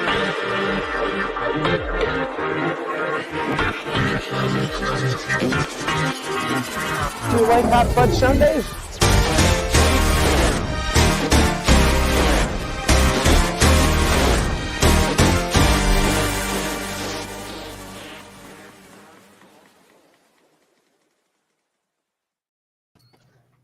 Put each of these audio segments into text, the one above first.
Do you like hot fudge sundaes?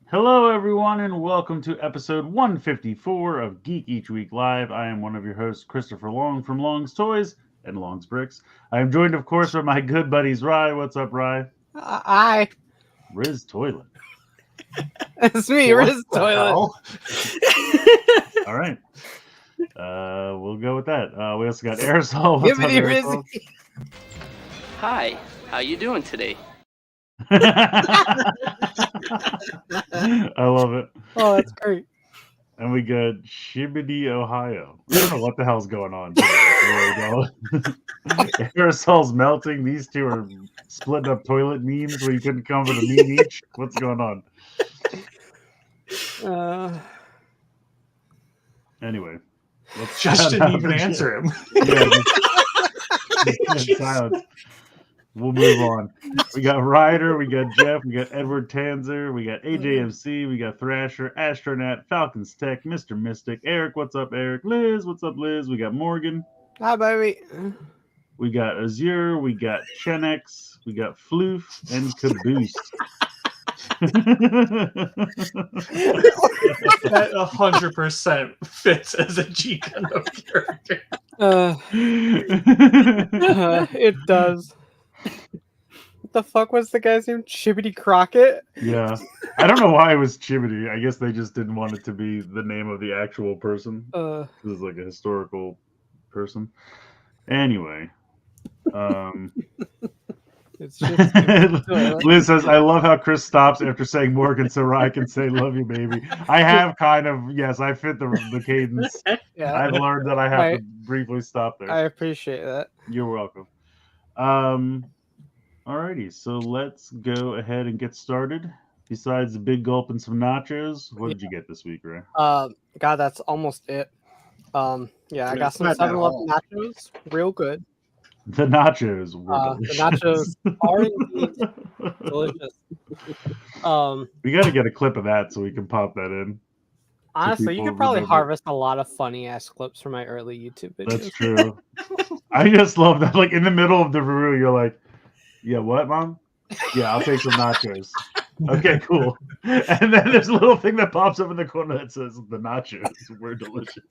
Hello, everyone, and welcome to episode 154 of Geek Each Week Live. I am one of your hosts, Christopher Long from Long's Toys and Long's Bricks. I am joined, of course, by my good buddies, Rye. What's up, Rye? Hi. Riz Toilet. It's me, Riz Toilet. All right. We'll go with that. We also got Aresol. What's up, Aresol? Hi, how you doing today? I love it. Oh, that's great. And we got Shibidi, Ohio. I don't know what the hell's going on today. Aerosol's melting. These two are splitting up toilet memes where you couldn't come with a meme each. What's going on? Anyway. Just didn't even answer him. Yeah, just silence. We'll move on. We got Ryder, we got Jeff, we got Edward Tanzer, we got AJMC, we got Thrasher, Astronaut, Falcons Tech, Mr. Mystic, Eric, what's up, Eric? Liz, what's up, Liz? We got Morgan. Hi, baby. We got Azure, we got Chenex, we got Floof, and Caboose. That 100% fits as a G-Gundam character. It does. What the fuck was the guy's name? Chibbity Crockett? Yeah. I don't know why it was Chibity. I guess they just didn't want it to be the name of the actual person. This is like a historical person. Anyway. It's just Liz says, I love how Chris stops after saying Morgan so I can say love you, baby. I have kind of, yes, I fit the cadence. Yeah. I've learned that I have to briefly stop there. I appreciate that. You're welcome. Alrighty, so let's go ahead and get started. Besides the big gulp and some nachos, what did you get this week, Ray? God, that's almost it. I got some 7-Eleven nachos, real good. The nachos were delicious. The nachos are indeed delicious. We got to get a clip of that so we can pop that in. Honestly, you could probably harvest a lot of funny ass clips from my early YouTube videos. That's true. I just love that. Like in the middle of the review, you're like, "Yeah, what, Mom? Yeah, I'll take some nachos." Okay, cool. And then there's a little thing that pops up in the corner that says, "The nachos were delicious."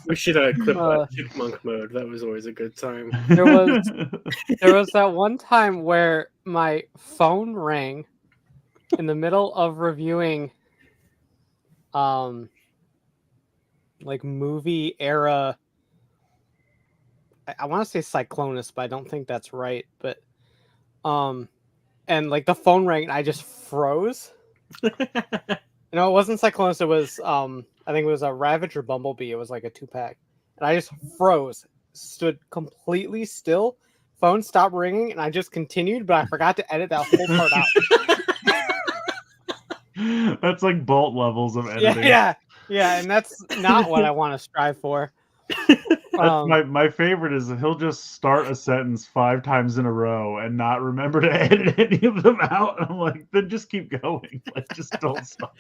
We should clip chipmunk mode. That was always a good time. There was that one time where my phone rang in the middle of reviewing like movie era. I want to say Cyclonus, but I don't think that's right. But and like the phone rang and I just froze. No, it wasn't Cyclonus. It was I think it was a Ravage or Bumblebee. It was like a 2-pack. And I just froze, stood completely still. Phone stopped ringing, and I just continued, but I forgot to edit that whole part out. That's like Bolt levels of editing. Yeah, and that's not what I want to strive for. My favorite is he'll just start a sentence 5 times in a row and not remember to edit any of them out. And I'm like, then just keep going. Like, just don't stop.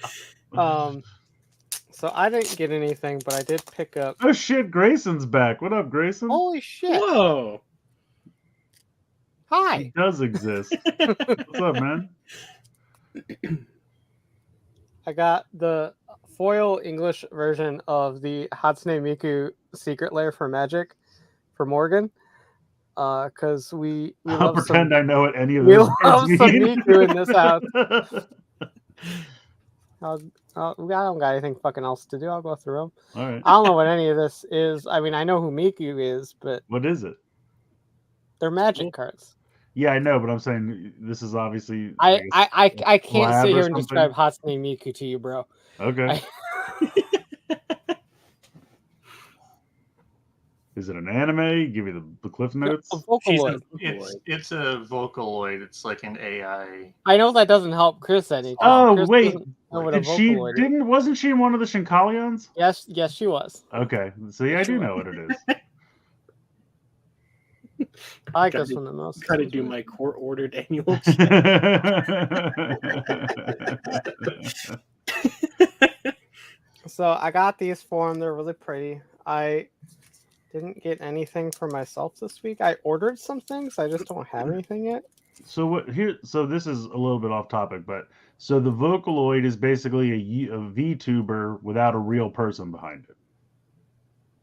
So I didn't get anything, but I did pick up. Oh shit, Grayson's back. What up, Grayson? Holy shit! Whoa! Hi. He does exist. What's up, man? I got the foil English version of the Hatsune Miku Secret Lair for Magic for Morgan. Because we I'll pretend I know what any of we those love words some mean. Miku in this house. I don't got anything fucking else to do. I'll go through them. All right. I don't know what any of this is. I mean, I know who Miku is, but What is it? they're magic cards. Yeah, I know, but I'm saying this is obviously. I can't collab sit or here and something? describe Hatsune Miku to you, bro. Okay. Is it an anime? Give me the cliff notes. A She's Vocaloid. it's a Vocaloid. It's like an AI. I know that doesn't help Chris any. Oh Chris wait, doesn't know what a did she? Vocaloid is. Wasn't she in one of the Shinkalions? Yes, she was. Okay, see, I do know what it is. I like this one the most. Gotta do my court-ordered annual. So I got these for them. They're really pretty. I didn't get anything for myself this week. I ordered some things. I just don't have anything yet. So what here? So this is a little bit off topic, but so the Vocaloid is basically a VTuber without a real person behind it.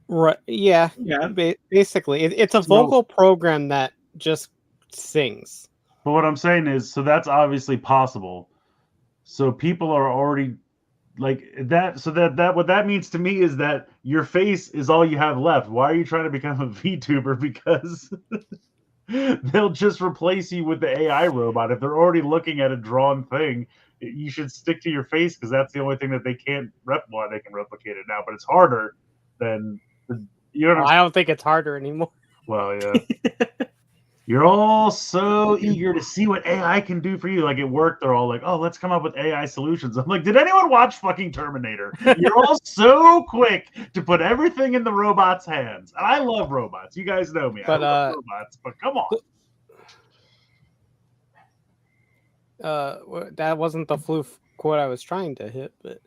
Right. Yeah. Yeah. Basically, it's a vocal program that just sings. But what I'm saying is, so that's obviously possible. So people are already like that. So that what that means to me is that your face is all you have left. Why are you trying to become a VTuber? Because they'll just replace you with the AI robot. If they're already looking at a drawn thing, you should stick to your face because that's the only thing that they can't Well, they can replicate it now, but it's harder than you know. I don't think it's harder anymore. Well, yeah. You're all so eager to see what AI can do for you. Like at work, they're all like, "Oh, let's come up with AI solutions." I'm like, "Did anyone watch fucking Terminator?" You're all so quick to put everything in the robot's hands. And I love robots. You guys know me. But, I love robots, but come on. That wasn't the flu quote I was trying to hit, but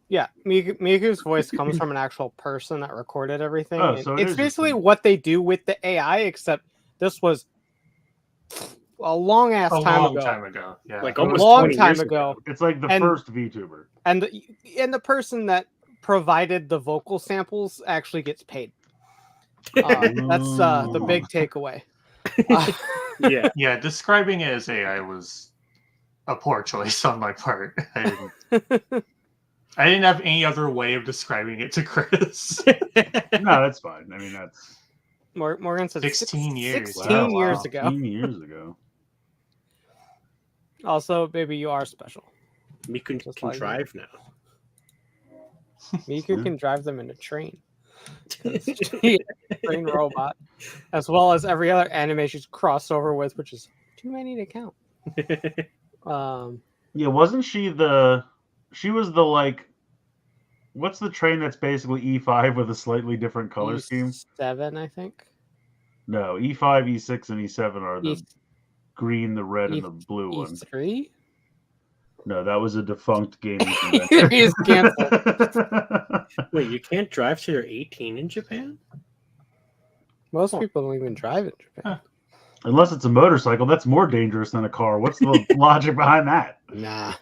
yeah, Miku's voice comes from an actual person that recorded everything. Oh, so it's basically what they do with the AI, except this was a long time ago. Yeah. Like a almost long 20 time years ago. It's like the And- first VTuber. And the person that provided the vocal samples actually gets paid. That's the big takeaway. Yeah. Yeah, describing it as AI was a poor choice on my part. I didn't have any other way of describing it to Chris. No, that's fine. I mean, that's Morgan said 16 years. 16 wow, years ago. 16 years ago. Also, baby, you are special. Miku Just can like drive now. Miku can drive them in a train. Train robot, as well as every other anime she's crossed over with, which is too many to count. Yeah, wasn't she she was the like, what's the train that's basically E5 with a slightly different color scheme? E7, I think. No, E5, E6, and E7 are the green, the red, and the blue ones. E3? No, that was a defunct gaming convention. He's canceled. Wait, you can't drive till you're 18 in Japan? Most people don't even drive in Japan. Unless it's a motorcycle, that's more dangerous than a car. What's the logic behind that? Nah.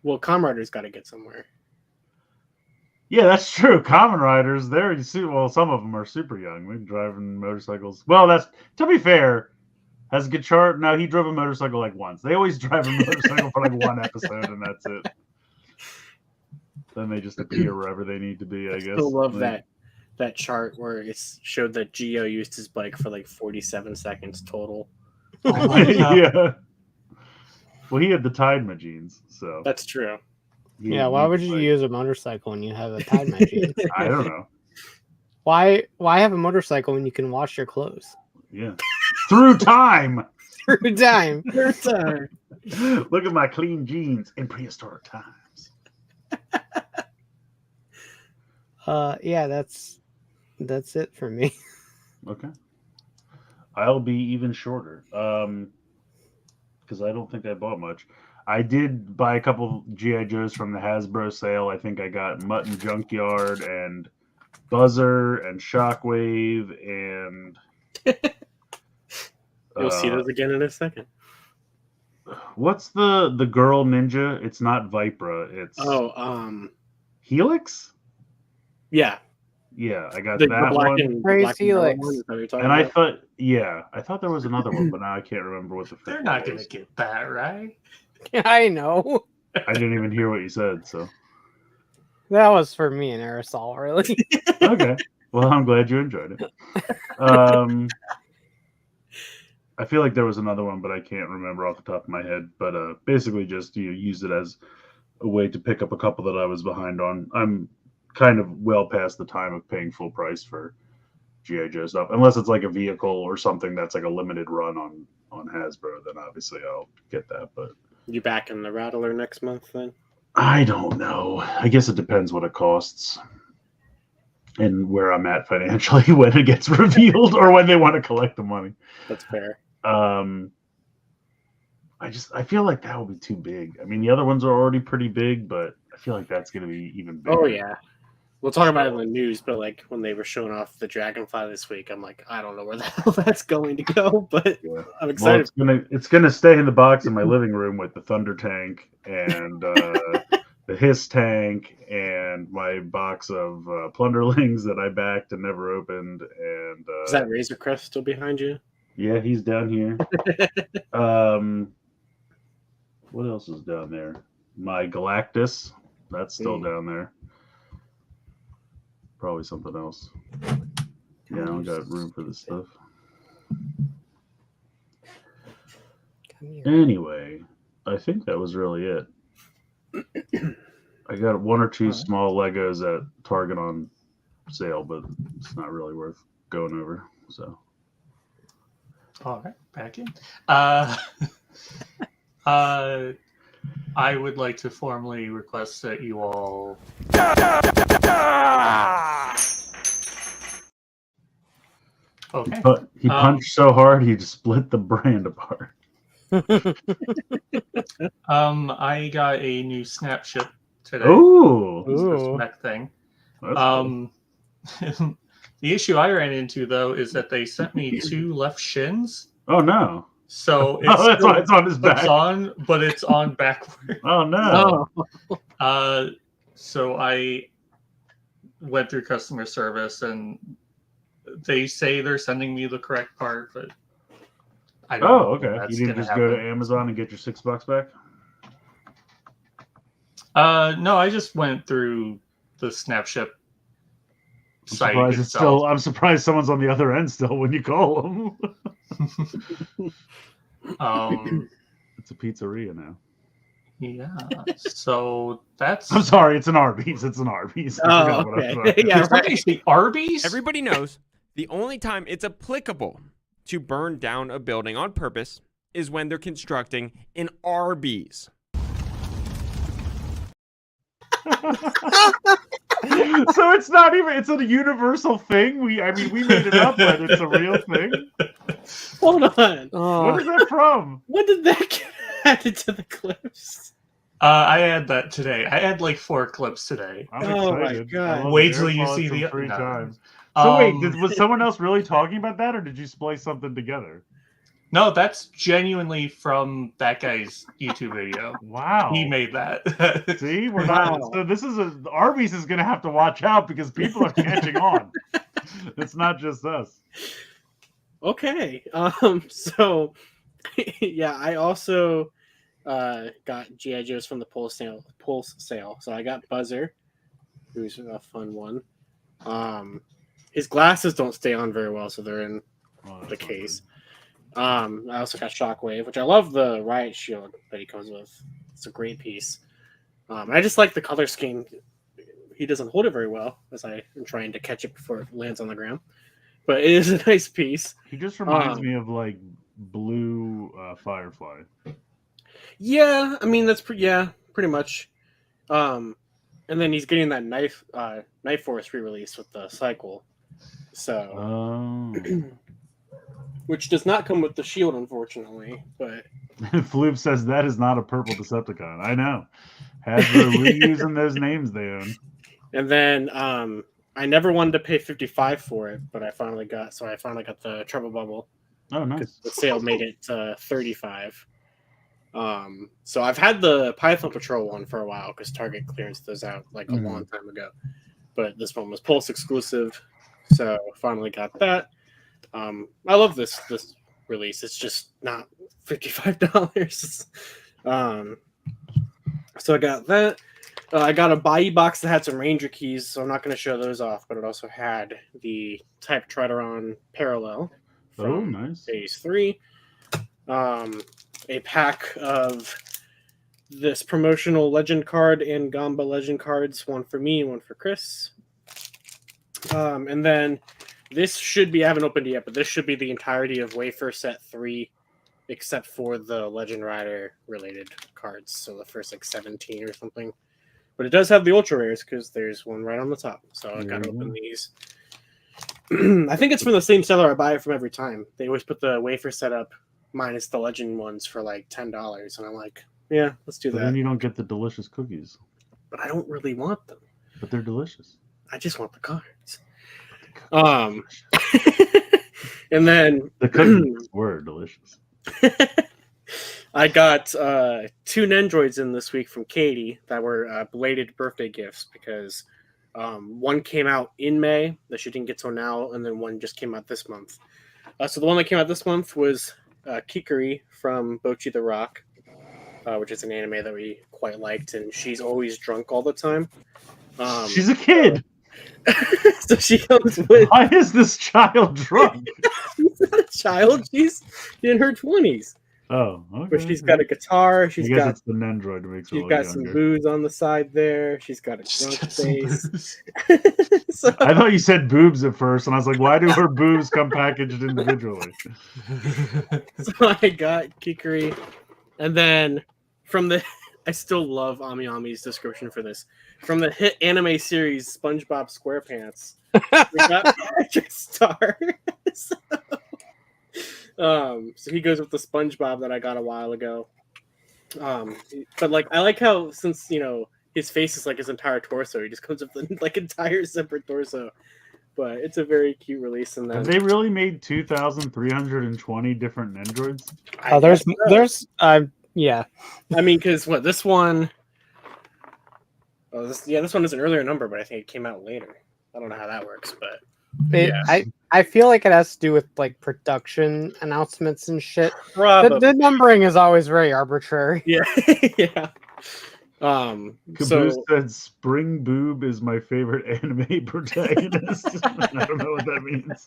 Well, Comrader's got to get somewhere. Yeah, that's true. Common riders, you see, well, some of them are super young. We're driving motorcycles. Well, that's to be fair. Has Gachar? No, he drove a motorcycle like once. They always drive a motorcycle for like one episode, and that's it. Then they just appear wherever they need to be. I guess. Still love that chart where it showed that Gio used his bike for like 47 seconds total. Oh my God. Yeah. Well, he had the Tide jeans, so That's true. Yeah, why would you use a motorcycle when you have a Tide Machine? I don't know. Why have a motorcycle when you can wash your clothes? Yeah, through time. Through time. Look at my clean jeans in prehistoric times. Yeah, that's it for me. Okay. I'll be even shorter. Because I don't think I bought much. I did buy a couple G.I. Joes from the Hasbro sale. I think I got Mutton Junkyard and Buzzer and Shockwave and You'll see those again in a second. What's the girl ninja? It's not Vipra. It's Helix? Yeah. Yeah, I got The that black one. and Praise black and yellow Helix. one, is that what you're talking And I about? thought there was another one, but now I can't remember what the They're fifth not one going was. to get that, right? I know. I didn't even hear what you said, so. That was for me and Aresol, really. Okay. Well, I'm glad you enjoyed it. I feel like there was another one, but I can't remember off the top of my head. But basically just use it as a way to pick up a couple that I was behind on. I'm kind of well past the time of paying full price for G.I. Joe stuff, unless it's like a vehicle or something that's like a limited run on Hasbro. Then obviously I'll get that. But You back in the Rattler next month then? I don't know. I guess it depends what it costs and where I'm at financially when it gets revealed or when they want to collect the money. That's fair. I feel like that will be too big. I mean, the other ones are already pretty big, but I feel like that's going to be even bigger. Oh yeah. We'll talk about it in the news, but like when they were showing off the Dragonfly this week, I'm like, I don't know where the hell that's going to go, but Yeah. I'm excited. Well, it's gonna stay in the box in my living room with the Thunder Tank and the Hiss Tank and my box of Plunderlings that I backed and never opened. And Is that Razor Crest still behind you? yeah, he's down here. What else is down there? My Galactus, that's still down there. Probably something else. Yeah, I don't got room for this stuff. Come here. Anyway, I think that was really it. I got one or two small Legos at Target on sale, but it's not really worth going over. So, All right, back in. I would like to formally request that you all. Okay. but he punched so hard he just split the brand apart. I got a new snap ship today. Ooh, It's this Ooh. mech thing. that's cool. The issue I ran into though is that they sent me 2 left shins. Oh no! So it's, Oh, that's why it's on his back. it's on, but it's on backward. Oh no! So I went through customer service and they say they're sending me the correct part, but I don't know Oh, if okay. that's You didn't gonna just go to happen. Amazon and get your $6 back? No, I just went through the Snapship I'm site surprised it's itself. still. I'm surprised someone's on the other end still when you call them. It's a pizzeria now. Yeah. So that's. I'm sorry, it's an Arby's. It's an Arby's. I Oh, forgot what I okay. was talking Yeah, Did somebody say Arby's? Everybody knows the only time it's applicable to burn down a building on purpose is when they're constructing an Arby's. So it's not even. It's a universal thing. We made it up, but it's a real thing. Hold on. What is that from? When did that get added to the clips? I had that today. I had like 4 clips today. I'm Oh my excited. God. I love Wait it. till you AirPods see from the- 3 no. times. So wait, Um, was someone else really talking about that, or did you splice something together? No, that's genuinely from that guy's YouTube video. Wow. He made that. See, we're Wow. not. So this is Arby's is going to have to watch out because people are catching on. It's not just us. Okay. So yeah, I also got G.I. Joes from the Pulse sale. So I got Buzzer, who's a fun one. His glasses don't stay on very well, so they're in Oh, that's the not case. I also got Shockwave, which I love the Riot Shield that he comes with. It's a great piece. I just like the color scheme. He doesn't hold it very well, as I am trying to catch it before it lands on the ground. But it is a nice piece. He just reminds me of like blue Firefly. Yeah, I mean that's pretty much. And then he's getting that Knife Force re-release with the cycle. So Oh. which does not come with the shield, unfortunately, but Floop says that is not a purple Decepticon. I know. Hasbro reusing those names they own. and then I never wanted to pay $55 for it, but I finally got the Trouble Bubble. Oh, nice. Because the sale made it $35. So I've had the Python Patrol one for a while because Target clearance those out like a long time ago. But this one was Pulse exclusive, so finally got that. I love this release. It's just not $55. So I got that. I got a buy box that had some Ranger keys, so I'm not going to show those off, but it also had the Type Trideron Parallel from nice. Phase 3. A pack of this promotional Legend card and Gamba Legend cards, one for me and one for Chris. And then This should be, I haven't opened it yet, but this should be the entirety of Wafer Set 3, except for the Legend Rider related cards. So the first like 17 or something. But it does have the ultra rares because there's one right on the top. So I gotta open these. I think it's from the same seller I buy it from every time. They always put the wafer setup minus the legend ones for like $10, and I'm like, yeah, let's do But that. then you don't get the delicious cookies. But I don't really want them. But they're delicious. I just want the cards. And then The cookies were delicious. I got 2 Nendroids in this week from Katie that were belated birthday gifts because one came out in May that she didn't get till now, and then one just came out this month. So the one that came out this month was Kikuri from Bocchi the Rock, which is an anime that we quite liked, and she's always drunk all the time. She's a kid. So she comes with. Why is this child drunk? She's not a child. She's in her 20s. Oh, okay. But she's got a guitar. She's got. It's the Nendroid that makes her She's look got younger. some booze on the side there. She's got a drunk face. So, I thought you said boobs at first, and I was like, why do her boobs come packaged individually? so I got Kikuri, and then from the. I still love Ami Ami's description for this. From the hit anime series SpongeBob SquarePants, we got Patrick Star. So he goes with the SpongeBob that I got a while ago. But like I like how since his face is like his entire torso, he just comes with the like entire separate torso. But it's a very cute release. And then Have they really made 2,320 different Nendroids? Oh, there's yeah. I mean, because this one. Oh, this one is an earlier number, but I think it came out later. I don't know how that works, but I feel like it has to do with like production announcements and shit. probably. The numbering is always very arbitrary. Yeah, yeah. Caboose said Spring Boob is my favorite anime protagonist. I don't know what that means.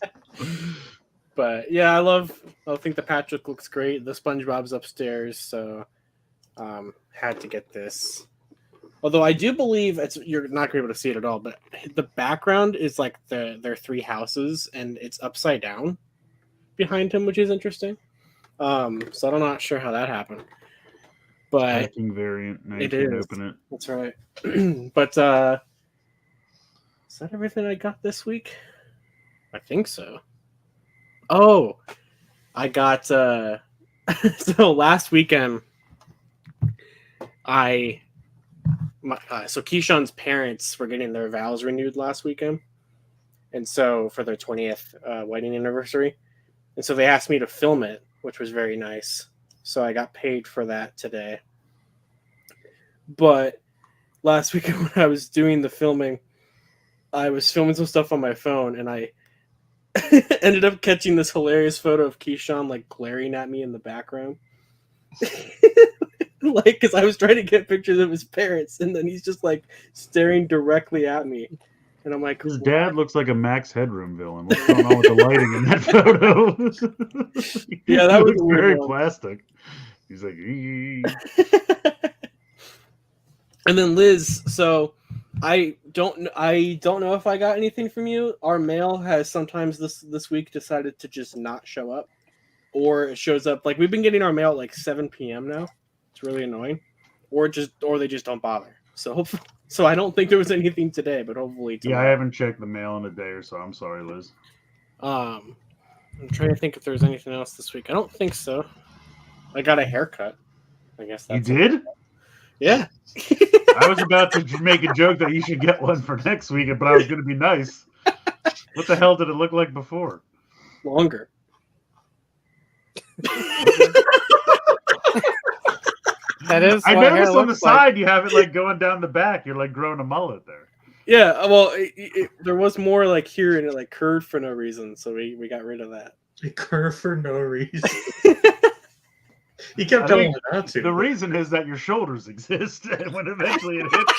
But yeah, I think the Patrick looks great. The SpongeBob's upstairs, so had to get this. Although I do believe you're not going to be able to see it at all, but the background is like their 3 houses, and it's upside down behind him, which is interesting. So I'm not sure how that happened. But Hacking variant. Now you it can is. open it. That's right. But is that everything I got this week? I think so. Oh, I got so last weekend so Keyshawn's parents were getting their vows renewed last weekend, and so for their 20th wedding anniversary, and so they asked me to film it, which was very nice. So I got paid for that today. But last weekend when I was doing the filming, I was filming some stuff on my phone, and I ended up catching this hilarious photo of Keyshawn like glaring at me in the background. Like, because I was trying to get pictures of his parents, and then he's just like staring directly at me, and I'm like, his dad looks like a Max Headroom villain. What's going on with the lighting in that photo? Yeah, that was very one. plastic. He's like, "Ee." And then Liz, so I don't know if I got anything from you. Our mail has sometimes this week decided to just not show up, or it shows up like we've been getting our mail at like 7 p.m. now. It's really annoying, or they just don't bother. So I don't think there was anything today, but hopefully tomorrow. Yeah, I haven't checked the mail in a day or so. I'm sorry, Liz. I'm trying to think if there's anything else this week. I don't think so. I got a haircut. I guess that's You did? Yeah. I was about to make a joke that you should get one for next week, but I was going to be nice. What the hell did it look like before? Longer. That is. I what hair noticed on the looks like. side you have it like going down the back. You're like growing a mullet there. Yeah, well, there was more like here, and it like curved for no reason, so we got rid of that. It curved for no reason. You kept telling me not to. The reason is that your shoulders exist, and when eventually it hits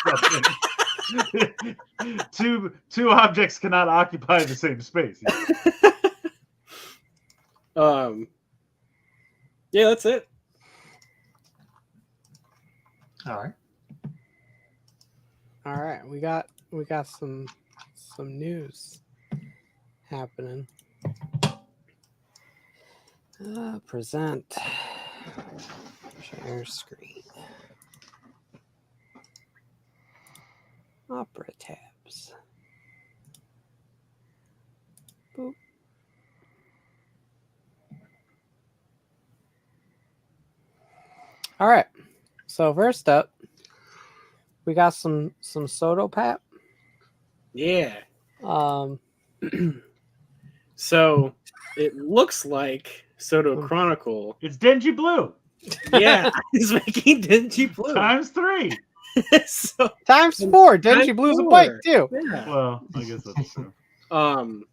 something, two objects cannot occupy the same space. Yeah, that's it. All right. All right, we got some news happening. Present. Share screen. Opera tabs. Boop. All right. So first up, we got some Soto Pap. Yeah. Um, So it looks like Soto Chronicle. It's Denji Blue Yeah, he's making Denji Blue. ×3. So times 4. Denji Times Blue's a 4. bike too. yeah. Well, I guess that's true.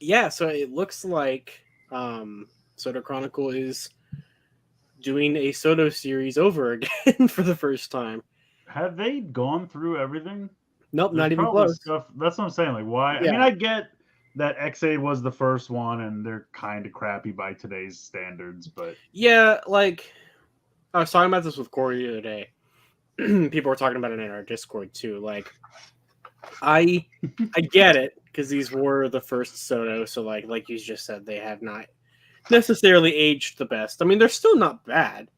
Yeah, so it looks like Soto Chronicle is doing a Soto series over again for the first time. Have they gone through everything? Nope, There's not even probably close. stuff. That's what I'm saying. Like, why? I mean, Yeah. I get that X8 was the first one, and they're kind of crappy by today's standards, but Yeah, like I was talking about this with Corey the other day. People were talking about it in our Discord too. Like, I get it because these were the first Soto, so like you just said, they have not necessarily aged the best. I mean, they're still not bad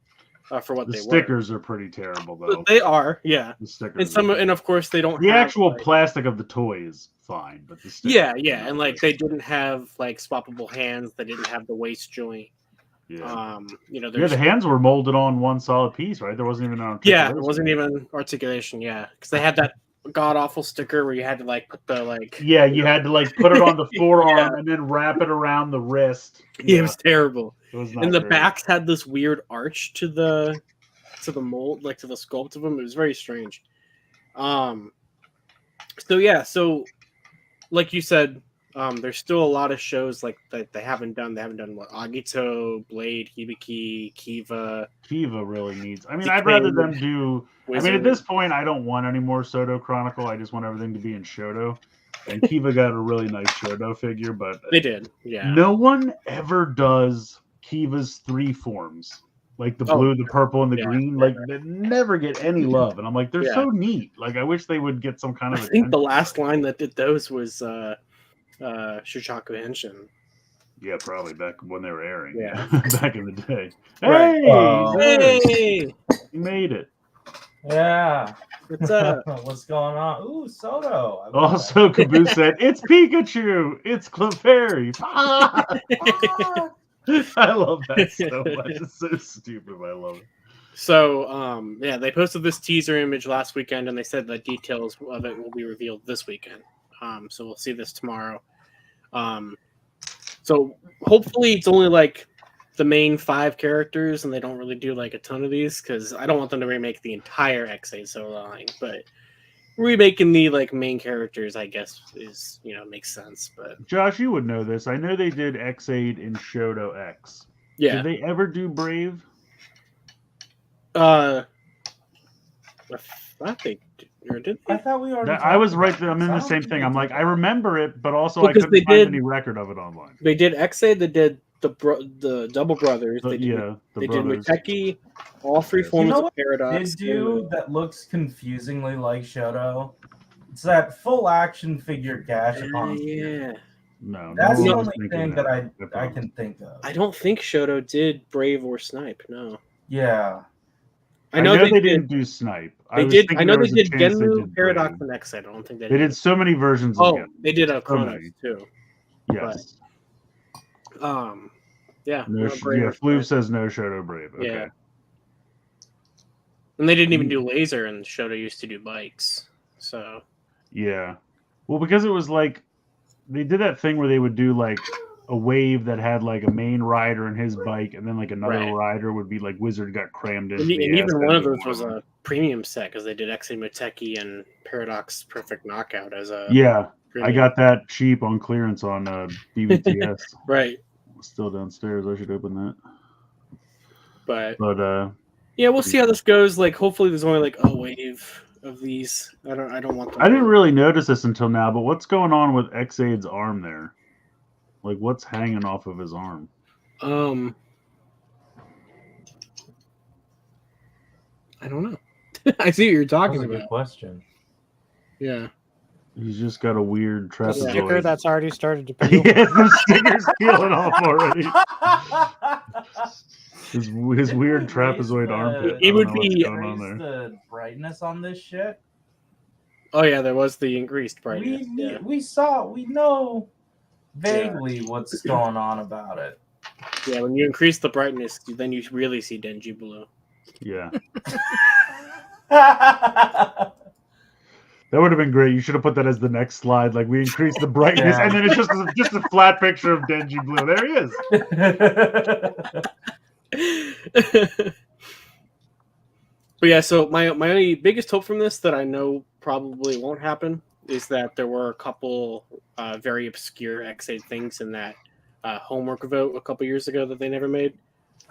for what the they stickers are pretty terrible, were. though. They are, yeah. The stickers. And of course they don't. The have, actual like, plastic of the toy is fine, but the stickers yeah, are yeah, not and like good. they didn't have like swappable hands. They didn't have the waist joint. Yeah. You know, Yeah, there's the hands were molded on one solid piece, right? There wasn't even an articulation. yeah, it wasn't even articulation. Yeah, because they had that god awful sticker where you had to like put the like Yeah, you had to like put it on the forearm Yeah. and then wrap it around the wrist. It was terrible. It was not And the great. backs had this weird arch to the mold, like to the sculpt of them. It was very strange. So yeah, so like you said, there's still a lot of shows like that they haven't done. They haven't done what Agito, Blade, Hibiki, Kiva. Kiva really needs. I mean, Decayed I'd rather them do. I mean, at Wizard. this point, I don't want any more Soto Chronicle. I just want everything to be in Shoto. And Kiva got a really nice Shoto figure, but They did, yeah. no one ever does Kiva's 3 forms, like the blue, the purple, and the yeah, green. Like they never get any love, and I'm like, they're Yeah. so neat. Like I wish they would get some kind I of. think the attention. last line that did those was Shuchaku Henshin. Yeah, probably back when they were airing. Yeah. Back in the day. Right. Hey, Hey, you made it. Yeah. what's up? What's going on? Ooh, Soto. I love Also, Caboose said, "It's Pikachu. It's Clefairy." Ah! I love that so much. It's so stupid, but I love it. So, yeah, they posted this teaser image last weekend, and they said that details of it will be revealed this weekend. So we'll see this tomorrow. So hopefully it's only like the main 5 characters, and they don't really do like a ton of these because I don't want them to remake the entire X8 Soto line, but remaking the like main characters, I guess, is makes sense. But Josh, you would know this. I know they did X8 in Shoto X. yeah, Did they ever do Brave? I thought they did, or did they? I thought we already. I was talked right about there. I'm in this. I the don't same think thing. they I'm did like, that. I remember it, but also Well, I 'cause couldn't they find did- any record of it online. They did X8. They did the Double Brothers. They did Yeah, the they brothers. did Muteki, all 3 Yes. forms You know of what Paradox. They do that looks confusingly like Shoto. It's that full action figure Gashapon. Yeah. No, That's no the one was only thinking thing that I promise. can think of. I don't think Shoto did Brave or Snipe. No, Yeah. I know they didn't did. do Snipe. They was did. thinking I know there they was a did chance they Genmu, did Paradox, Brave. and X8. I don't think they They did. did so many versions of Oh, Genmu. they did a So Chronos many. too. Yes. Yeah. No, not Brave or Floof Snipe. says no Shoto Brave. Okay. Yeah. And they didn't even do laser, and Shoto used to do bikes. So Yeah. Well, because it was like they did that thing where they would do like a wave that had like a main rider and his bike, and then like another Right. rider would be like Wizard got crammed into and the even ass one end of those was them. a premium set because they did X8 Muteki and Paradox Perfect Knockout as a Yeah, I premium. got that cheap on clearance on BBTS. right. Still downstairs. I should open that. But But yeah, we'll see how this goes. Like, hopefully, there's only like a wave of these. I don't want them. I didn't really notice this until now. But what's going on with X8's arm there? Like, what's hanging off of his arm? I don't know. I see what you're That was talking a good about. question. Yeah. He's just got a weird The sticker trapezoid. that's already started to He peel. has the stickers peeling off already. His weird trapezoid armpit. It would be be- going on Raise there. the brightness on this shit. Oh yeah, there was the increased brightness. We know vaguely what's going on about it. Yeah, when you increase the brightness, then you really see Denji blue. Yeah, that would have been great. You should have put that as the next slide. Like we increase the brightness, Yeah. and then it's just a flat picture of Denji blue. There he is. But yeah, so my biggest hope from this that I know probably won't happen is that there were a couple very obscure X8 things in that homework vote a couple years ago that they never made.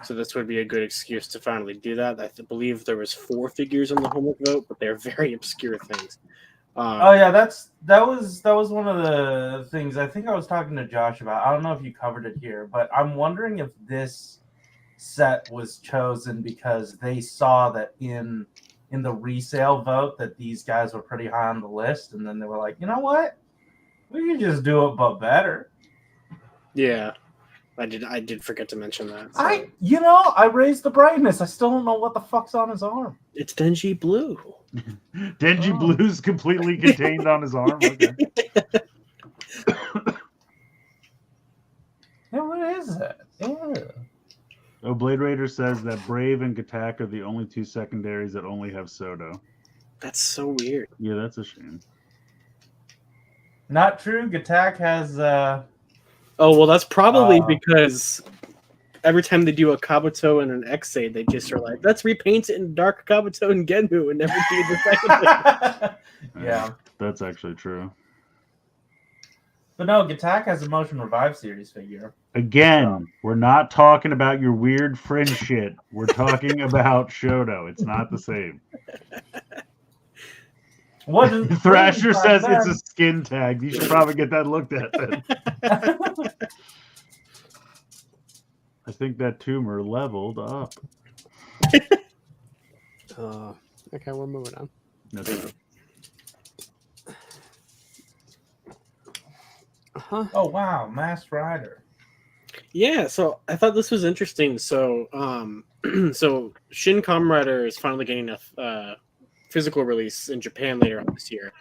So this would be a good excuse to finally do that. I believe there was 4 figures on the homework vote, but they're very obscure things. Oh yeah, that was one of the things I think I was talking to Josh about. I don't know if you covered it here, but I'm wondering if this set was chosen because they saw that in the resale vote that these guys were pretty high on the list, and then they were like, you know what, we can just do it but better. Yeah, I did forget to mention that. So. I raised the brightness. I still don't know what the fuck's on his arm. It's Denji blue. Denji blue's completely contained on his arm. Okay. Yeah, what is that? Ew. Oh, Blade Raider says that Brave and Gattack are the only 2 secondaries that only have Soto. That's so weird. Yeah, that's a shame. Not true. Gattack has Oh well, that's probably because every time they do a Kabuto and an X8, they just are like, let's repaint it in dark Kabuto and Genmu and never do the second thing. Yeah. That's actually true. But no, Gattack has a Motion Revive series figure. Again, we're not talking about your weird fringe shit. We're talking about Shoto. It's not the same. What is Thrasher says it's a skin tag. You should probably get that looked at then. I think that tumor leveled up. Okay, we're moving on. That's right. Oh wow, Masked Rider. Yeah, so I thought this was interesting. So, so Shin Kamen Rider is finally getting a physical release in Japan later on this year.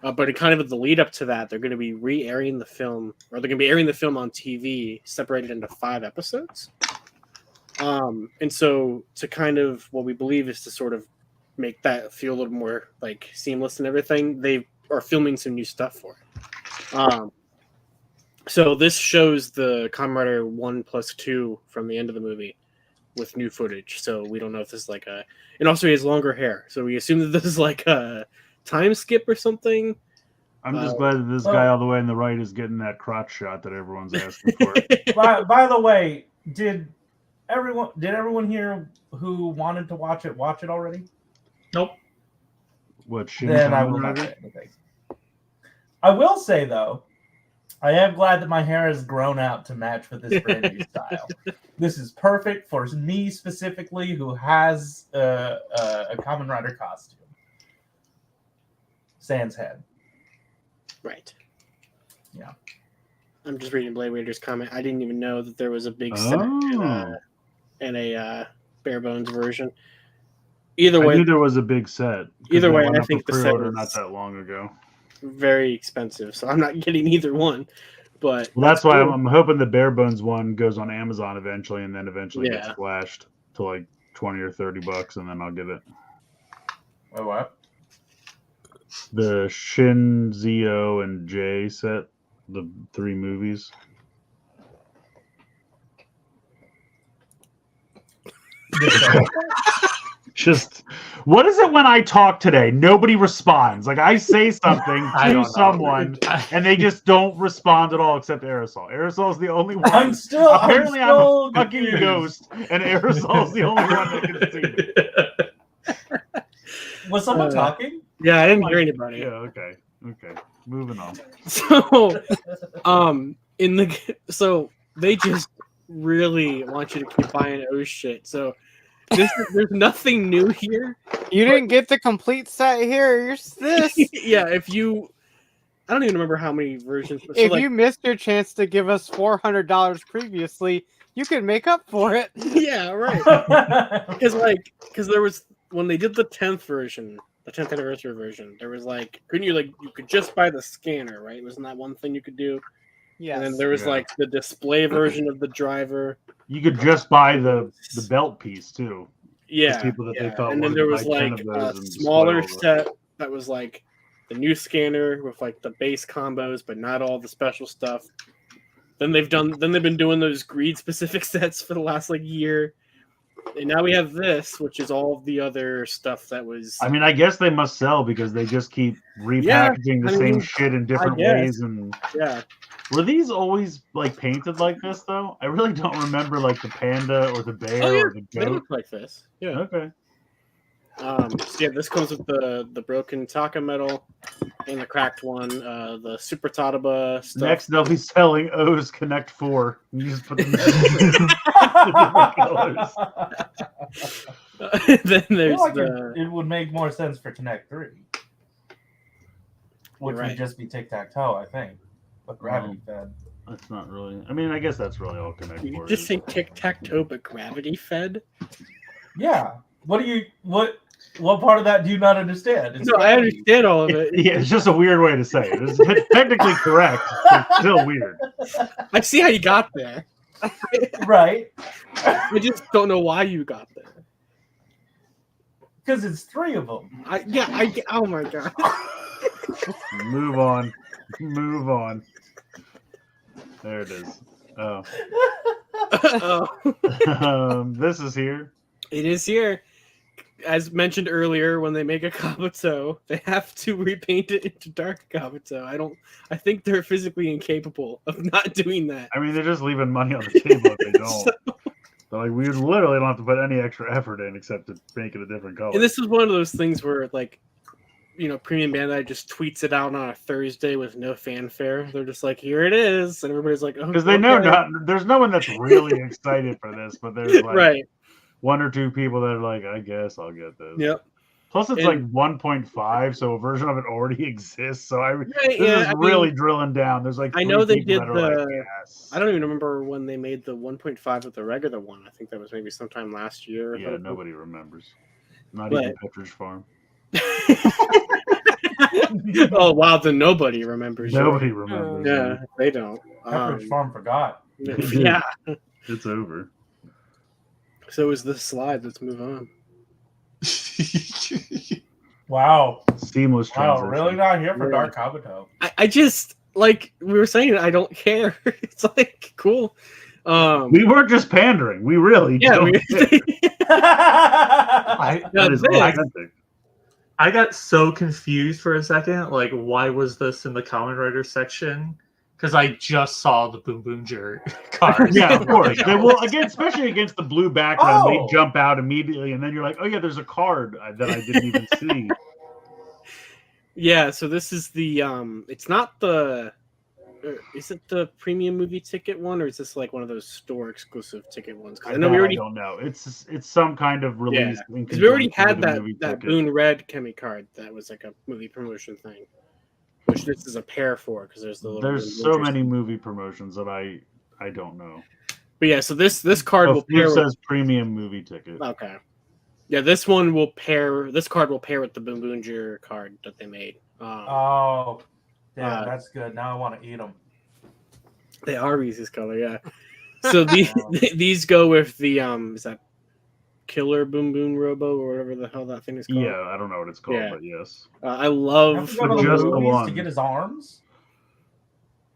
But kind of at the lead up to that, they're going to be re-airing the film, or they're going to be airing the film on TV, separated into 5 episodes. And so to kind of what we believe is to sort of make that feel a little more like seamless and everything, they are filming some new stuff for it. So this shows the Kamen Rider 1+2 from the end of the movie with new footage. So we don't know if this is like a... And also he has longer hair. So we assume that this is like a time skip or something. I'm just glad that this guy all the way on the right is getting that crotch shot that everyone's asking for. By the way, did everyone here who wanted to watch it already? Nope. What, Shin Then I Kamen will not Rider? say anything. I will say though, I am glad that my hair has grown out to match with this brand new style. This is perfect for me specifically, who has a Kamen Rider costume. Sans head. Right. Yeah. I'm just reading Blade Raider's comment. I didn't even know that there was a big set and a bare bones version. Either I way, knew there was a big set. Either That way, went I up think for the set pre-order was not that long ago. very expensive, so I'm not getting either one. But Well, that's why cool. I'm hoping the bare bones one goes on Amazon eventually, and then eventually Yeah. gets flashed to like $20 or $30, and then I'll get it. Oh what? The Shin, Zio, and J set, the 3 movies. Just what is it when I talk today? Nobody responds. Like I say something I to don't know. someone, and they just don't respond at all, except Aerosol. Aerosol's the only one. I'm still Apparently, I'm a fucking confused. ghost, and Aerosol's the only one that can see me. Was someone talking? Yeah, I didn't hear anybody. Yeah. Okay. Moving on. So, so they just really want you to keep buying oh shit. So there's nothing new here. You didn't get the complete set here. Here's this. Yeah, if you I don't even remember how many versions. So, If like, you missed your chance to give us $400 previously, you can make up for it. yeah, right. Because there was when they did the 10th version, the 10th anniversary version, there was like you could just buy the scanner, right? Wasn't that one thing you could do? Yes. And then there was Yeah. like the display version of the driver. You could just buy the belt piece too. Yeah, people that they yeah. thought And then wanted there to was buy 10 like of a those and smaller spoil it. set that was like the new scanner with like the base combos, but not all the special stuff. Then they've been doing those greed specific sets for the last like year. And now we have this, which is all of the other stuff that was. I mean, I guess they must sell because they just keep repackaging the same shit in different ways. And yeah, were these always like painted like this though? I really don't remember like the panda or the bear oh yeah, or the they goat. look like this. Yeah. Okay. So yeah, this comes with the broken Taka metal and the cracked one, the Super Tadaba stuff. Next, they'll be selling O's Connect 4. You just put them in different colors. Then I there's feel like the it would make more sense for Connect 3. Which right. would just be tic-tac-toe, I think. But gravity fed. That's not really. I mean, I guess that's really all Connect 4 you is. just say tic tac toe, but gravity fed. Yeah. What part of that do you not understand? It's No, I gravity. understand all of it. Yeah, it's just a weird way to say it. It's technically correct, but still weird. I see how you got there. Right. I just don't know why you got there. Because it's 3 of them. Oh my god. Move on. Move on. There it is. Oh. This is here. It is here. As mentioned earlier, when they make a Kabuto, they have to repaint it into dark Kabuto. I think they're physically incapable of not doing that. I mean, they're just leaving money on the table if they don't. So, like, we literally don't have to put any extra effort in except to make it a different color. And this is one of those things where, like, Premium Bandai just tweets it out on a Thursday with no fanfare. They're just like, here it is. And everybody's like, oh, because they know there's no one that's really excited for this, but there's like right. one or two people that are like, I guess I'll get this. Yep. Plus, it's like 1.5, so a version of it already exists. So this is really drilling down. There's like I know they did yes. I don't even remember when they made the 1.5 with the regular one. I think that was maybe sometime last year. Yeah, nobody remembers. Not But- even Petridge Farm. Oh wow, then nobody remembers. Nobody remembers. Yeah, they don't. Pepperidge Farm forgot. Yeah, It's over. so is this slide. Let's move on. Wow. Seamless Wow, transition. really not here for Yeah. Dark Kabuto. I just like we were saying. I don't care. It's like cool. We weren't just pandering. We really don't care. That is authentic. I got so confused for a second. Like, why was this in the Kamen Rider section? Because I just saw the Boom Boom Jer cars. Yeah, of course. They will again, especially against the blue background. Oh. They jump out immediately, and then you're like, "Oh yeah, there's a card that I didn't even see." Yeah, so this is the it's not the is it the premium movie ticket one, or is this like one of those store exclusive ticket ones? Because I know we already don't know. It's some kind of release. because we already had with the movie that ticket. Boon Red Chemi card that was like a movie promotion thing, which this is a pair for because there's the little There's so many movie promotions that I don't know. But yeah, so this card will pair It with, says premium movie ticket. okay. Yeah, this one will pair. This card will pair with the Boom Boonjer card that they made. Oh, damn, that's good. Now I want to eat them. They are Reese's color, yeah. So these go with the is that Killer Boom Boom Robo or whatever the hell that thing is called? Yeah, I don't know what it's called, Yeah. but yes. I love. Have to go to just the the movies one. to get his arms.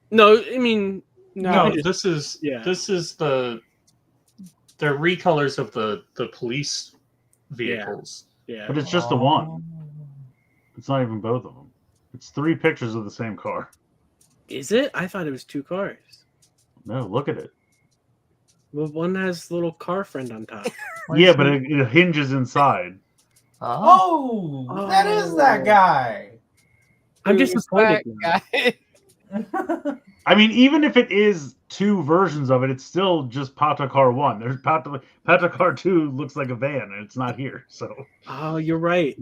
No, I mean No, just- this is they're recolors of the police vehicles. yeah. But it's just the one. It's not even both of them. It's 3 pictures of the same car. Is it? I thought it was 2 cars. No, look at it. Well, one has little car friend on top. Yeah, but it hinges inside. Oh, that is that guy. I'm Who's disappointed. that guy? I mean, even if it is 2 versions of it, it's still just Patakar 1. There's Patakar 2 looks like a van, and it's not here. So Oh, you're right.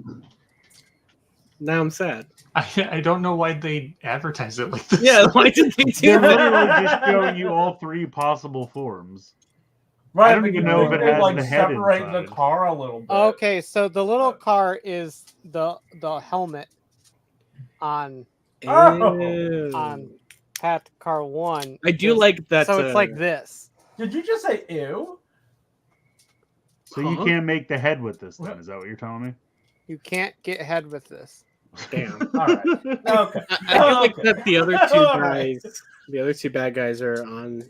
Now I'm sad. I don't know why they advertise it like this. Yeah, why did they do They're that? literally just showing you all three possible forms. Right, I don't but even you know if think it they'd, has like the head separate inside. the car a little bit. Okay, so the little car is the helmet on Ew. Pat Car 1. I do like that. So it's like this. Did you just say ew? So you can't make the head with this then, is that what you're telling me? You can't get ahead with this. Damn. All right. Okay. I do like Okay. that the other two All right. guys, the other two bad guys are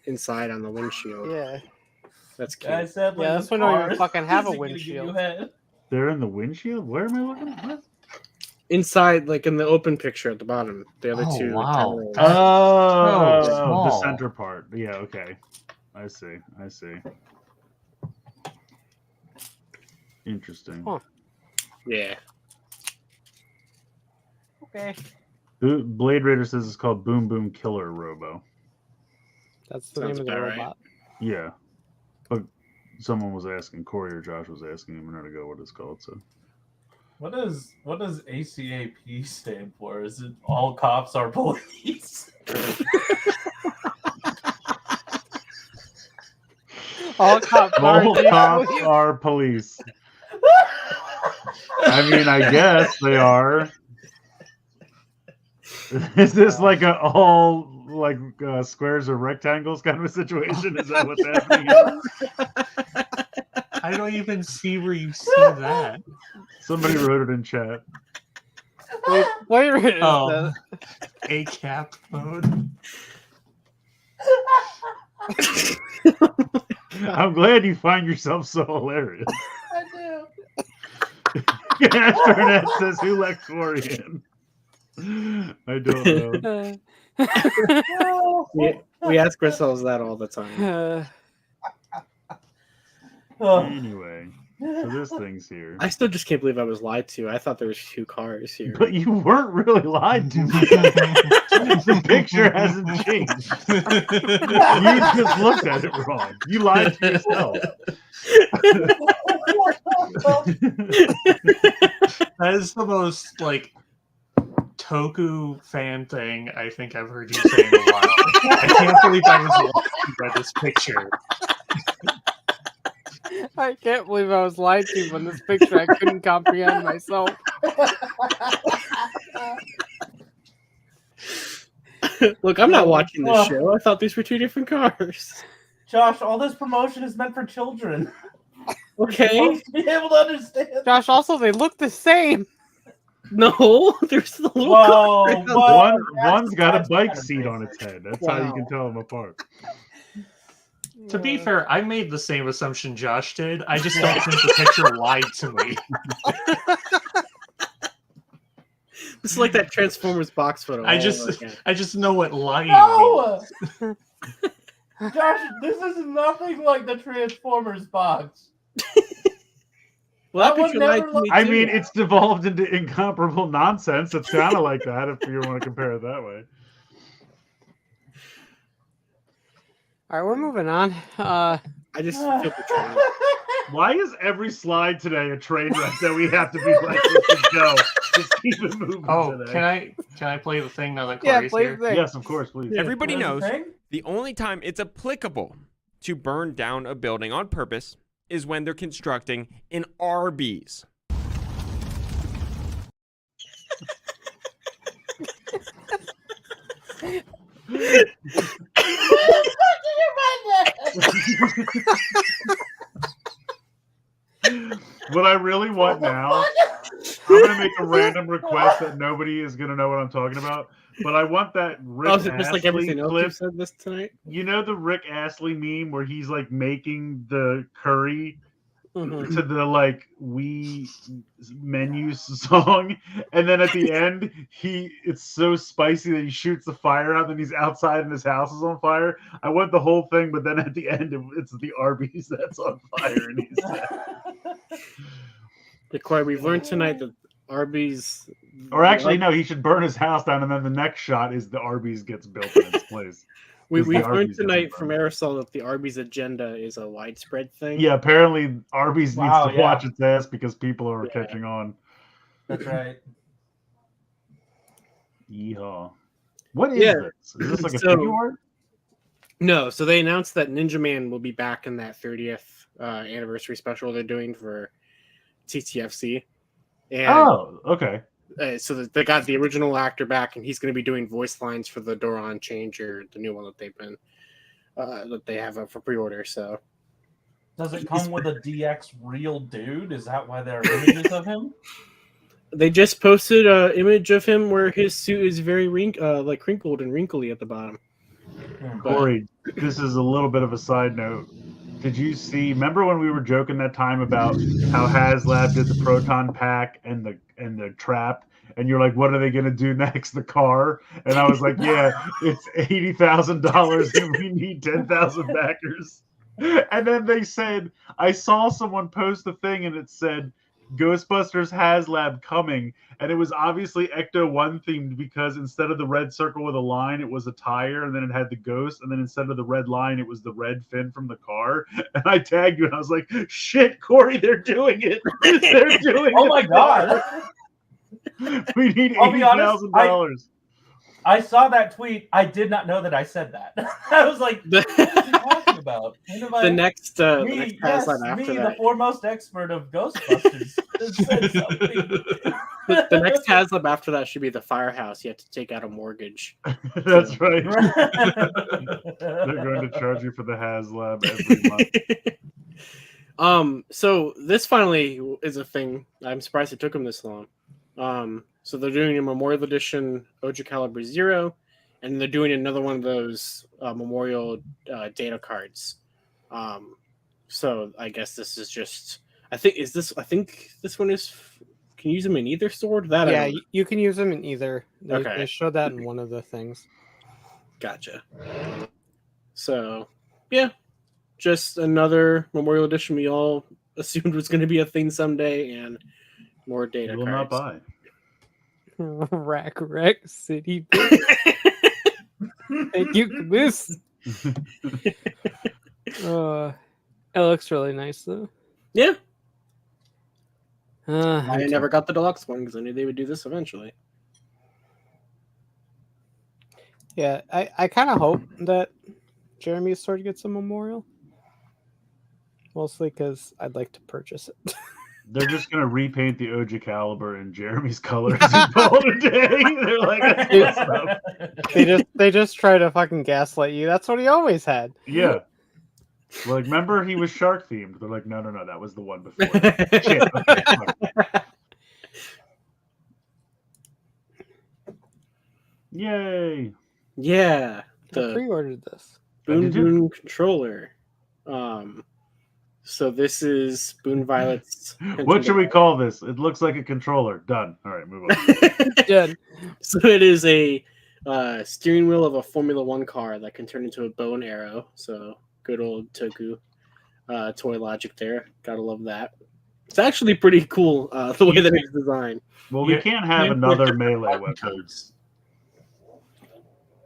inside on the windshield. Yeah. That's cute. I said, like, Yeah, the this one don't even car fucking have a isn't gonna give you windshield. head. They're in the windshield? Where am I looking? What? Inside, like in the open picture at the bottom, the other Oh, two. wow. cameras. Oh, the small. center part. Yeah, okay. I see. Interesting. Huh. Yeah. Okay. Blade Raider says it's called Boom Boom Killer Robo. That's the Sounds name of the about right. robot. Yeah. But someone was asking, Corey or Josh was asking a minute ago what it's called, so. What does ACAP stand for? Is it all cops are police? All cops All are cops are police. I mean, I guess they are. Is this like a all like squares or rectangles kind of a situation? Is that what's happening here? I don't even see where you see that. Somebody wrote it in chat. Wait, Oh, A cap mode. I'm glad you find yourself so hilarious. I do. Astronaut says, "Who let Corey in?" I don't know. We ask ourselves that all the time. Anyway, so this thing's here. I still just can't believe I was lied to. I thought there was two cars here. But you weren't really lied to. The picture hasn't changed. You just looked at it wrong. You lied to yourself. That is the most like Toku fan thing I think I've heard you say in a while. I can't believe I was lied by this picture. I can't believe I was lied to when this picture I couldn't comprehend myself. Look, I'm not watching this show. I thought these were two different cars. Josh, all this promotion is meant for children. Okay. You're supposed to be able to understand. Josh, also they look the same. No, there's the little Whoa, car. whoa. One's got a That's bike kinda seat on basic. its head. That's how you Wow. can tell them apart. To be fair, I made the same assumption Josh did. I just don't think the picture lied to me. This is like that Transformers box photo. I all just over again. I just know what lying No! means. Josh, this is nothing like the Transformers box. Well, That that one picture lied never to me looked- I too. mean, it's devolved into incomparable nonsense. It's kind of like that if you want to compare it that way. All right, we're moving on. I just feel betrayed. Why is every slide today a train wreck that we have to be like, let's go? Just keep it moving Oh, today. can I play the thing now that Yeah, Corey's play here? the thing. Yes, of course, please. Everybody What is knows the thing? the only time it's applicable to burn down a building on purpose is when they're constructing an Arby's. What I really want now, I'm gonna make a random request that nobody is gonna know what I'm talking about. But I want that Rick Oh, is it just like Astley everything else clip. you've said this tonight? You know the Rick Astley meme where he's like making the curry Mhm. to the like Wii menus song, and then at the end it's so spicy that he shoots the fire out, and he's outside and his house is on fire. I want the whole thing, but then at the end it's the Arby's that's on fire, and he's dead. Corey, we've learned tonight that Arby's. Or actually, no, he should burn his house down, and then the next shot is the Arby's gets built in its place. We've the learned Arby's tonight isn't from burned. Aresol that the Arby's agenda is a widespread thing. Yeah, apparently Arby's Wow, needs to yeah. watch its ass because people are Yeah. catching on. That's right. Yeehaw. What is Yeah. this? Is this like a So- figure art? No, so they announced that Ninja Man will be back in that 30th anniversary special they're doing for TTFC. And Oh, okay. so that they got the original actor back, and he's going to be doing voice lines for the Doron Changer, the new one that they have up for pre-order. So Does it come with a DX real dude? Is that why there are images of him? they just posted an image of him where his suit is very like crinkled and wrinkly at the bottom. But- Corey, this is a little bit of a side note. Did you see? Remember when we were joking that time about how HasLab did the proton pack and the trap, and you're like, "What are they going to do next? The car?" And I was like, "Yeah, it's $80,000, and we need 10,000 backers." And then they said, I saw someone post a thing, and it said, Ghostbusters HasLab coming, and it was obviously Ecto 1 themed because instead of the red circle with a line, it was a tire, and then it had the ghost, and then instead of the red line, it was the red fin from the car. And I tagged you, and I was like, "Shit, Corey, they're doing it! They're doing Oh it! my god! We need I'll be honest, $80,000." I saw that tweet. I did not know that I said that. I was like, "What is he talking about?" When have the I- next me, yes, HasLab after me, that. the foremost expert of Ghostbusters, said something. The next HasLab after that should be the firehouse. You have to take out a mortgage. That's right. They're going to charge you for the HasLab every month. So this finally is a thing. I'm surprised it took them this long. So they're doing a Memorial Edition Oja Caliber Zero, and they're doing another one of those Memorial data cards. So I guess this is just. I think this one is. Can you use them in either sword? That I Yeah, don't know. you can use them in either. Okay. They showed that in one of the things. Gotcha. So, yeah, just another Memorial Edition we all assumed was going to be a thing someday, and more data You will not cards. buy. Rack City. Thank you, Caboose. It looks really nice though. Yeah, Uh, I never got the deluxe one because I knew they would do this eventually. yeah, I kind of hope that Jeremy's sword gets a memorial. Mostly because I'd like to purchase it. They're just going to repaint the Oja Caliber in Jeremy's colors and call it a day. They're like, "That's good stuff." they just try to fucking gaslight you. That's what he always had. Yeah. Like, remember he was shark themed. They're like, no, that was the one before. Shit. Okay, fine. Yay. Yeah, I the pre-ordered this. Boon Did you? Boon controller. So this is Boon Violet's. What should we call this? It looks like a controller. Done. All right, move on. Good. So it is a steering wheel of a Formula One car that can turn into a bow and arrow. So good old Toku toy logic there. Gotta love that. It's actually pretty cool the way that it's designed. Well, we can't have You another input melee different weapon. codes.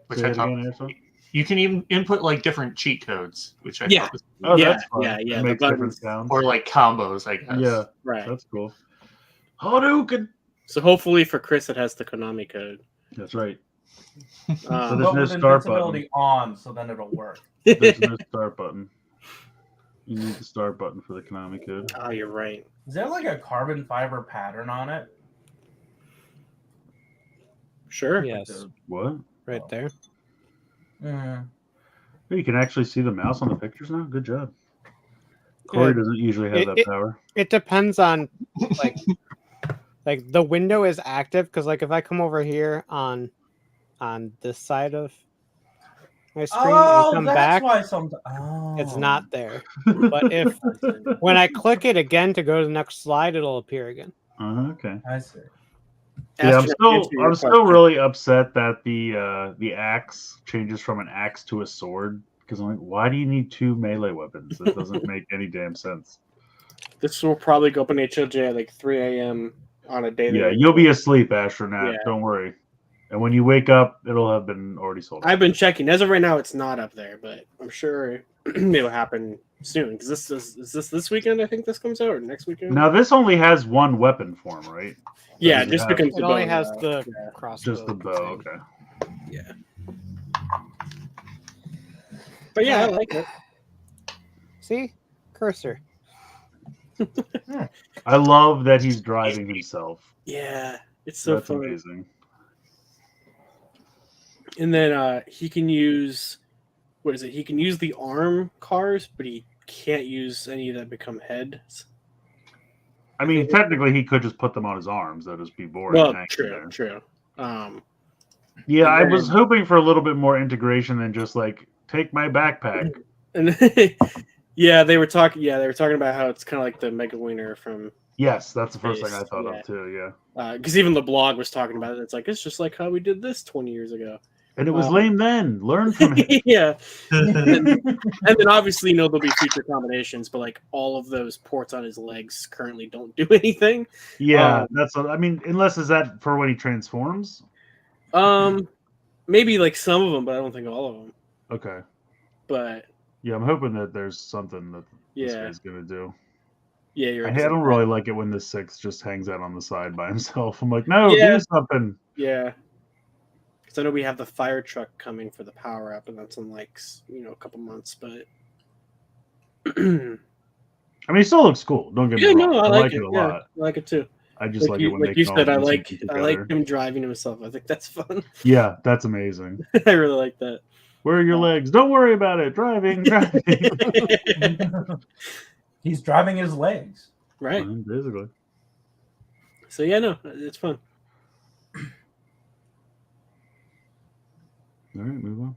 Which Say I it thought again, Aresol? you can even input like different cheat codes, which I Yeah. thought was Oh, Yeah, that's fun. yeah. It The makes different buttons. sounds. or like combos, I guess. Yeah, Right. that's cool. Hadouken! So hopefully for Chris it has the Konami code. That's right. So Um, there's But no with start invincibility on, so then it'll work. There's no start button. You need the start button for the Konami code. oh, you're right. Is there like a carbon fiber pattern on it? Sure. Yes, What? right there. Mm. Oh, you can actually see the mouse on the pictures now? Good job. Corey Yeah. doesn't usually have that power. It depends on like the window is active because like if I come over here on this side of my screen Oh, and come that's back, why sometimes. Oh. it's not there. But if when I click it again to go to the next slide, it'll appear again. Okay. I see. Yeah, Astro, answer your I'm still question. really upset that the axe changes from an axe to a sword. Because I'm like, why do you need two melee weapons? That doesn't make any damn sense. This will probably go up in HLJ at like 3 a.m. on a day. Yeah, you'll be asleep, astronaut. Yeah. Don't worry. And when you wake up, it'll have been already sold out. I've been checking. As of right now, it's not up there, but I'm sure it'll happen soon. Because is this weekend? I think this comes out, or next weekend. Now this only has one weapon form, right? Yeah, does it just have- becomes It the only bow has now. the Yeah. crossbow. Just the bow. Okay. Yeah. But yeah, I like it. See, cursor. I love that he's driving himself. Yeah, it's so That's fun. amazing. And then he can use what is it? He can use the arm cars, but he can't use any that become heads. I mean, technically, he could just put them on his arms. That'd just be boring. Well, hanging true, there. true. Yeah, And I was then- hoping for a little bit more integration than just like take my backpack. And yeah, they were talking. Yeah, they were talking about how it's kind of like the Mega Wiener from. Yes, that's the first thing I Yes, thought yeah. of too. Yeah, Because even the blog was talking about it. It's like it's just like how we did this 20 years ago. and it was lame then. Learn from it. Yeah, and then obviously there'll be future combinations, but like all of those ports on his legs currently don't do anything. Yeah, that's. What, I mean, unless is that for when he transforms? Maybe like some of them, but I don't think all of them. Okay. But Yeah, I'm hoping that there's something that this yeah, guy's gonna do. yeah, you're. I right. don't really like it when the 6 just hangs out on the side by himself. I'm like, no, Yeah. do something. Yeah, because I know we have the fire truck coming for the power up, and that's in like a couple months. But I mean, it still looks cool. Don't get me yeah, wrong. no, I like it a Yeah, lot. I like it too. I just like it when like they you can said, all I do like something I like together. him driving himself. I think that's fun. Yeah, that's amazing. I really like that. Where are your legs? Don't worry about it. Driving. He's driving his legs. Right. Basically. So yeah, no, it's fun. All right, move on.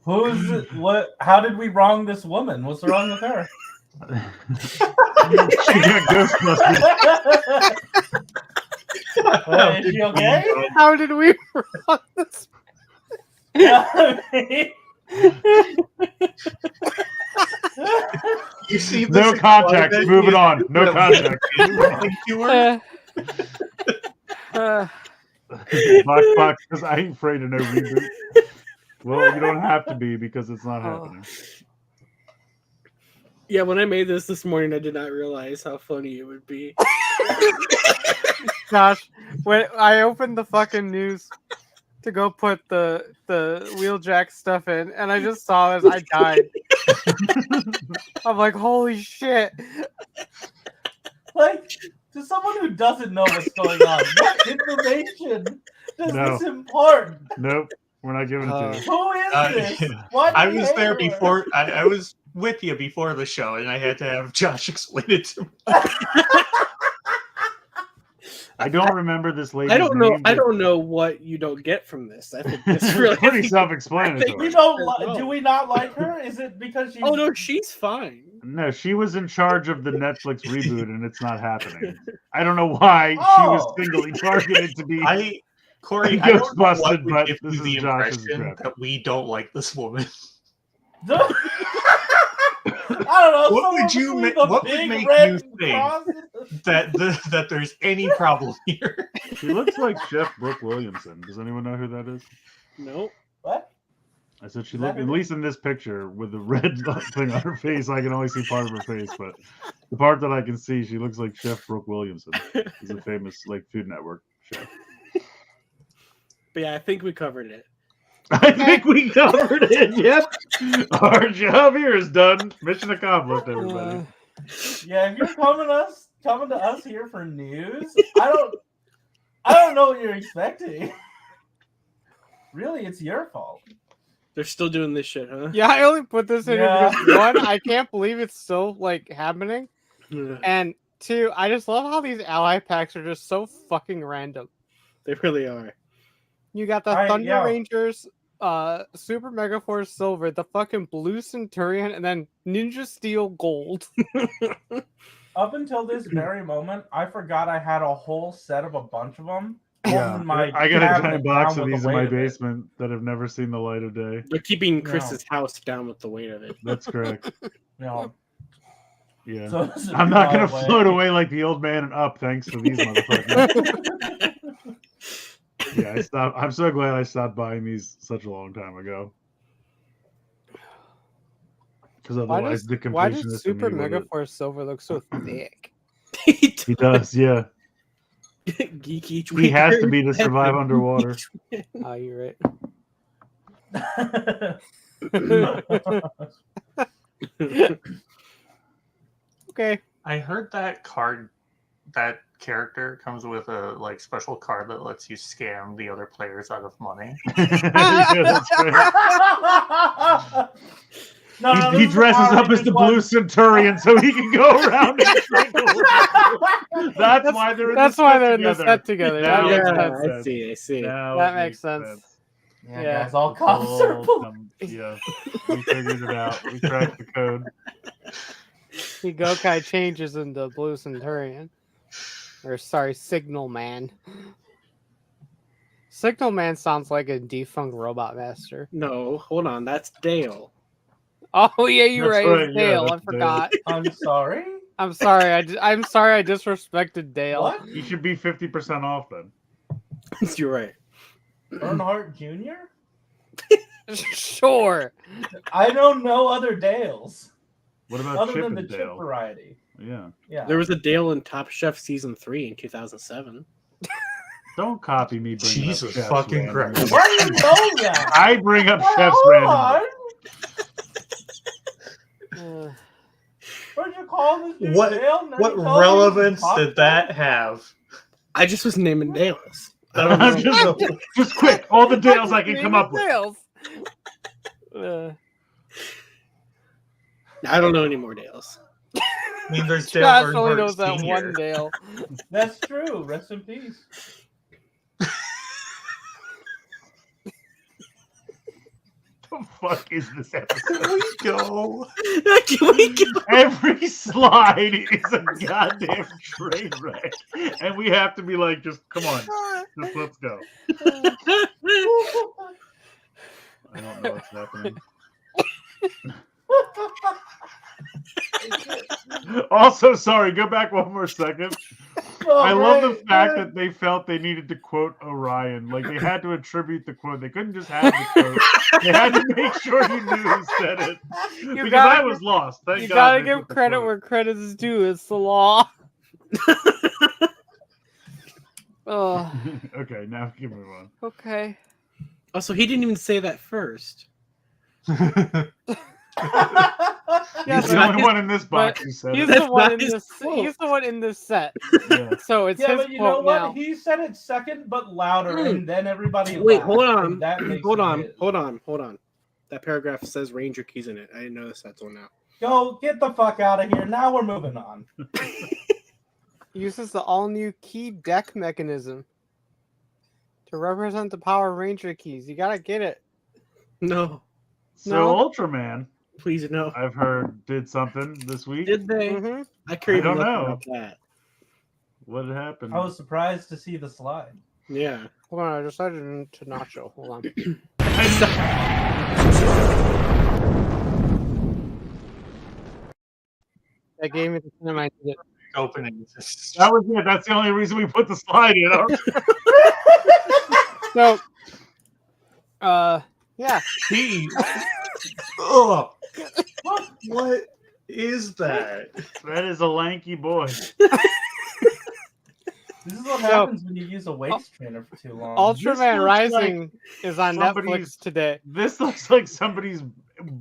Who's it? What? How did we wrong this woman? What's wrong with her? She got Ghostbusters. Is she okay? How did we wrong this? You see this No context. exploded? Moving on. No context. To her? Box, because I ain't afraid of no reboot. Well, you don't have to be because it's not happening. Yeah, when I made this morning, I did not realize how funny it would be. Josh, when I opened the fucking news to go put the wheeljack stuff in, and I just saw this, I died. I'm like, holy shit. Like, to someone who doesn't know what's going on, what information does No. this impart? Nope. We're not giving it to you. Who is this? yeah. Why do I you was hate there her? before. I was with you before the show, and I had to have Josh explain it to me. I don't remember this lady. I don't know. I don't know what you don't get from this. I think it's really Pretty self-explanatory. You don't do we not like her? Is it because she's Oh no, she's fine. No, she was in charge of the Netflix reboot, and it's not happening. I don't know why she was Oh. singly targeted to be. Corey, I don't know what Ghostbusted, would but give this you the is Josh's impression draft. that we don't like this woman. I don't know. What someone would you with ma- a what would big make red you think? cross? that there's any problem here. She looks like Chef Brooke Williamson. Does anyone know who that is? No. What? I said she Is that looked, her? at least in this picture, with the red thing on her face. I can only see part of her face, but the part that I can see, she looks like Chef Brooke Williamson. She's a famous Food Network chef. But yeah, I think we covered it. I think we covered it. Yep. Our job here is done. Mission accomplished, everybody. Yeah, if you're coming to us here for news, I don't know what you're expecting. Really, it's your fault. They're still doing this shit, huh? Yeah, I only put this in here Yeah. because one, I can't believe it's still happening, Yeah. and two, I just love how these ally packs are just so fucking random. They really are. You got the Thunder Rangers, Super Megaforce Silver, the fucking Blue Centurion, and then Ninja Steel Gold. Up until this very moment, I forgot I had a whole set of a bunch of them. Yeah, holding my I got a cabinet giant box down of with these the in my weight of it. basement that have never seen the light of day. They're keeping No. Chris's house down with the weight of it. That's correct. You know, Yeah. So it doesn't I'm not fly gonna float away like the old man and Up, thanks to these motherfuckers. Yeah, I stopped. I'm so glad I stopped buying these such a long time ago. Because otherwise, the Why does completionist in Super me would. Megaforce Silver look so thick? He does, yeah. Geek each He week. has to be to survive underwater. Oh, you're right. Okay. I heard that character comes with a like special card that lets you scam the other players out of money. Yeah, that's right. No, He dresses up as the Blue Centurion so he can go around and strangle. That's why they're in That's the why set they're in the together. set together. Now That it makes makes sense. I see. I see. Now That it makes sense. Yeah, Yeah. guys, all cops are Yeah, we figured it out. We cracked the code. Higokai changes into Blue Centurion. Or sorry, Signal Man. Signal Man sounds like a defunct robot master. No, hold on. That's Dale. Oh yeah, you're That's right. right, It's yeah, Dale. I that's Dale. forgot. I'm sorry. I'm sorry. I'm sorry. I disrespected Dale. What? You should be 50% off then. You're right. Earnhardt Jr.? Sure. I know no other Dales What about other Chip than the and chip Dale? variety. Yeah. Yeah. There was a Dale in Top Chef season 3 in 2007. Don't copy me. Bringing Jesus up chefs fucking randomly. Christ. Why do you know that? I bring up Well, chefs hold randomly. on. What'd you call this dude What- Dale? And then What you told me he was relevance a did that have? I just was naming Dales. I don't know. just quick, all the Dales I can come up with. Dales. I don't know any more Dales. I mean, there's Dale Josh only Earnhardt knows that Sr. one Dale. That's true. Rest in peace. The fuck is this episode? Can we go? Can we go? Every slide is a goddamn train wreck, and we have to be like, just come on, just let's go. I don't know what's happening. Also, sorry, go back one more second. I love the fact that they felt they needed to quote Orion. Like, they had to attribute the quote. They couldn't just have the quote. They had to make sure he knew who said it. Because gotta I was lost. Thank You God gotta they give put the credit quote. where credit is due. It's the law. Oh, Okay, now give me one. okay. Also, he didn't even say that first. Yeah, He's the but only one in this box who said he's it. the one in not his this. fault. He's the one in this set. Yeah. So it's Yeah, his but you know quote what? now. He said it second, but louder, and then everybody. Wait, laughed, hold on. and that makes Hold it on. his. Hold on. That paragraph says Ranger keys in it. I didn't notice that till now. Go get the fuck out of here. Now we're moving on. Uses the all-new key deck mechanism to represent the Power Ranger keys. You gotta get it. No, So No. Ultraman, please no. I've heard, did something this week. Did they? Mhm. I can't even don't look know. about that. What happened? I was surprised to see the slide. Yeah. Hold on, I decided to nacho. Hold on. That gave me the time I needed. Opening. That was it. That's the only reason we put the slide in. So, yeah. Ugh. What is that? That is a lanky boy. This is what happens when you use a waist trainer for too long. Ultraman looks Rising is on somebody's- Netflix today. This looks like somebody's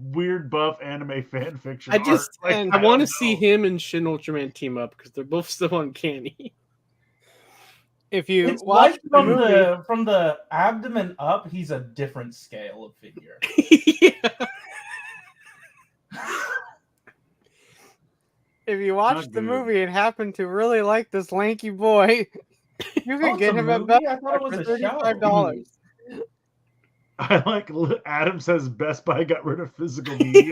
weird buff anime fan fiction. I just art. and- I want don't to see know. him and Shin Ultraman team up because they're both so uncanny. If you It's watch like the from movie, from the abdomen up, he's a different scale of figure. Yeah. if you watch Not the good. movie and happen to really like this lanky boy, you can Oh, get it's a him at movie? Best I thought Buy it was for a show. $35. I like Adam says Best Buy got rid of physical media. He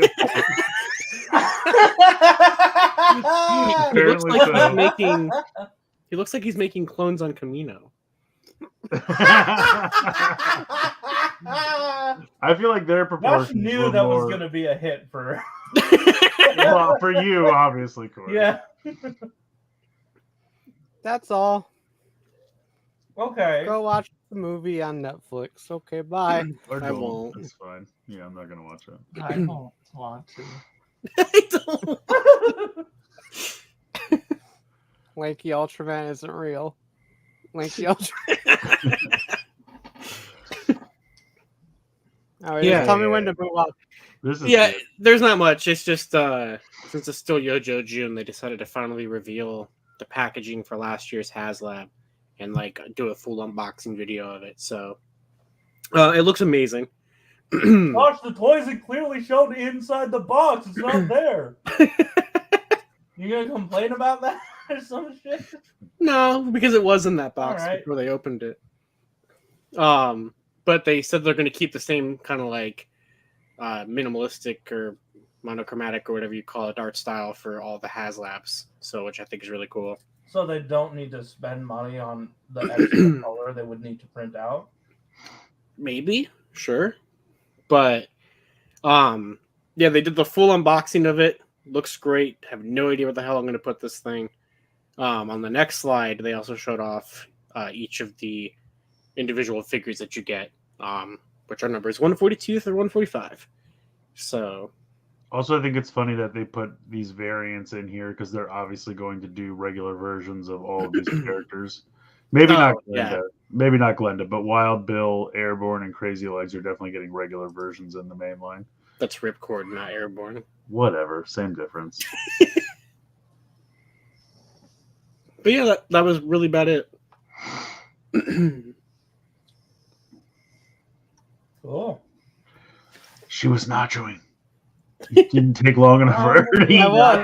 looks Apparently like so. he's making. He looks like he's making clones on Camino. I feel like their Josh proportions knew were that more. was going to be a hit for. Well, for you, obviously, Corey. Yeah. That's all. Okay. Go watch the movie on Netflix. Okay, bye. Or I don't. won't. That's fine. Yeah, I'm not gonna watch it. I don't want to. I don't. Lanky Ultraman isn't real. Lanky Ultraman. Alright, Yeah. just tell me when to move on. This is Yeah, good. there's not much. It's just since it's still Yojo June, they decided to finally reveal the packaging for last year's HasLab and like do a full unboxing video of it. So it looks amazing. Gosh, the toys it clearly showed inside the box. It's not there. You gonna complain about that or some shit? No, because it was in that box All right. before they opened it. But they said they're going to keep the same kind of like minimalistic or monochromatic or whatever you call it art style for all the HasLabs. So, which I think is really cool. So they don't need to spend money on the extra color they would need to print out. Maybe, sure, but yeah, they did the full unboxing of it. Looks great. Have no idea what the hell I'm going to put this thing. On the next slide, they also showed off each of the individual figures that you get, which are numbers 142 through 145. So, Also, I think it's funny that they put these variants in here because they're obviously going to do regular versions of all of these characters. Maybe not Glenda. Yeah. Maybe not Glenda, but Wild Bill, Airborne, and Crazy Legs are definitely getting regular versions in the main line. that's Ripcord, not Airborne. Whatever, same difference. But yeah, that was really about it. Cool. She was nachoing. It didn't take long enough for her to eat. I was.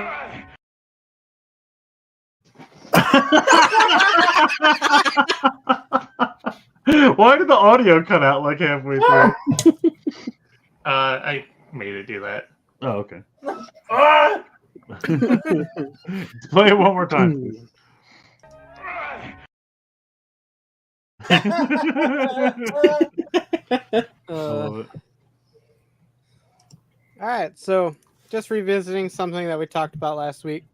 Why did the audio cut out like halfway through? I made it do that. Oh, okay. Ah! Play it one more time, please. I love it. All right, so just revisiting something that we talked about last week.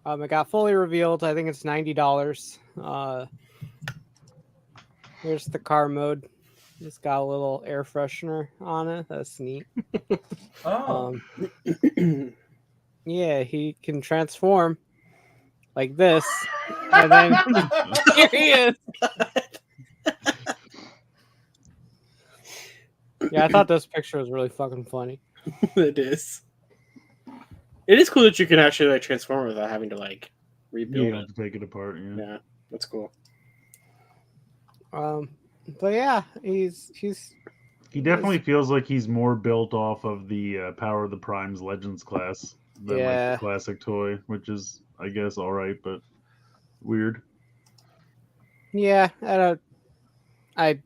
It got fully revealed. I think it's $90. Here's the car mode. It's got a little air freshener on it. That's neat. Oh. Yeah, he can transform like this, and then here he is. Yeah, I thought this picture was really fucking funny. It is. It is cool that you can actually like transform without having to like rebuild You it. have to take it apart. Yeah. Yeah, that's cool. But yeah, he's He definitely feels like he's more built off of the Power of the Primes Legends class than like Yeah. the classic toy, which is, I guess, all right, but weird. yeah. I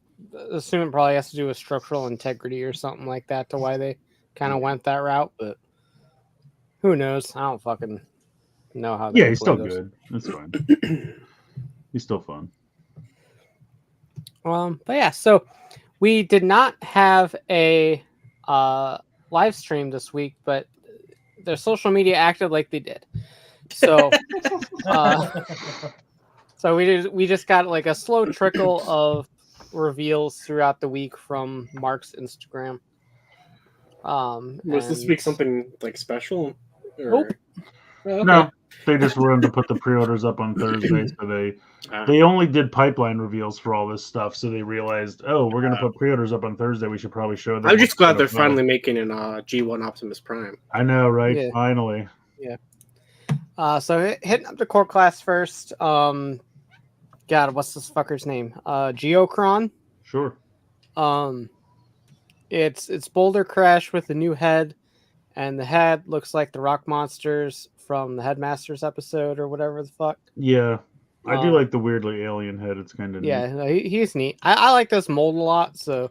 assume it probably has to do with structural integrity or something like that to why they kind of went that route, but who knows? I don't fucking know how. Yeah, he's still good. That's fine. He's still fun. But yeah, so we did not have a live stream this week, but their social media acted like they did. So, so we just got like a slow trickle of reveals throughout the week from Mark's Instagram. Was this and- week something like special? Or... Nope. Oh, okay. No, they just wanted to put the pre-orders up on Thursday, so they only did pipeline reveals for all this stuff. So they realized, oh, we're gonna put pre-orders up on Thursday. We should probably show them. I'm just glad they're what's going on. finally making an G1 Optimus Prime. I know, right? Yeah. Finally. So hitting up the core class first. God, what's this fucker's name? Geocron. Sure. It's Boulder Crash with a new head, and the head looks like the rock monsters from the Headmasters episode or whatever the fuck. Yeah, I do like the weirdly alien head. It's kind of Yeah, no, he's neat. I like this mold a lot, so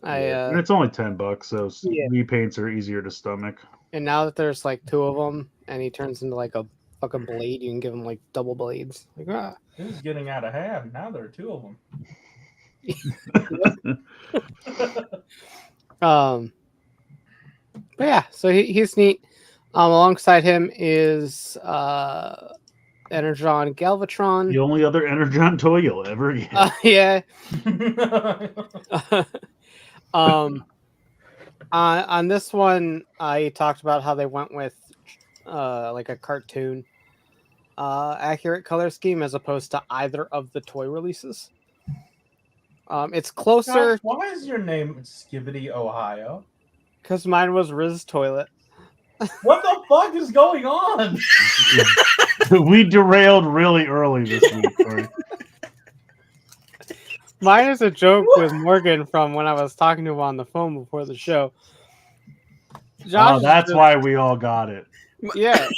and it's only $10, so Yeah. repaints are easier to stomach. and now that there's like two of them, and he turns into like a fucking blade, you can give him like double blades. Like, ah. This is getting out of hand. Now there are two of them. But yeah, so he's neat. Alongside him is Energon The Galvatron. only other Energon toy you'll ever get. Yeah. On this one, I talked about how they went with like a cartoon accurate color scheme as opposed to either of the toy releases. It's closer Josh, why is your name Skibbity Ohio? because mine was Riz Toilet. What the fuck is going on? We derailed really early this week. Sorry. Mine is a joke with Morgan from when I was talking to him on the phone before the show. Oh, is that's just- why we all got it. Yeah.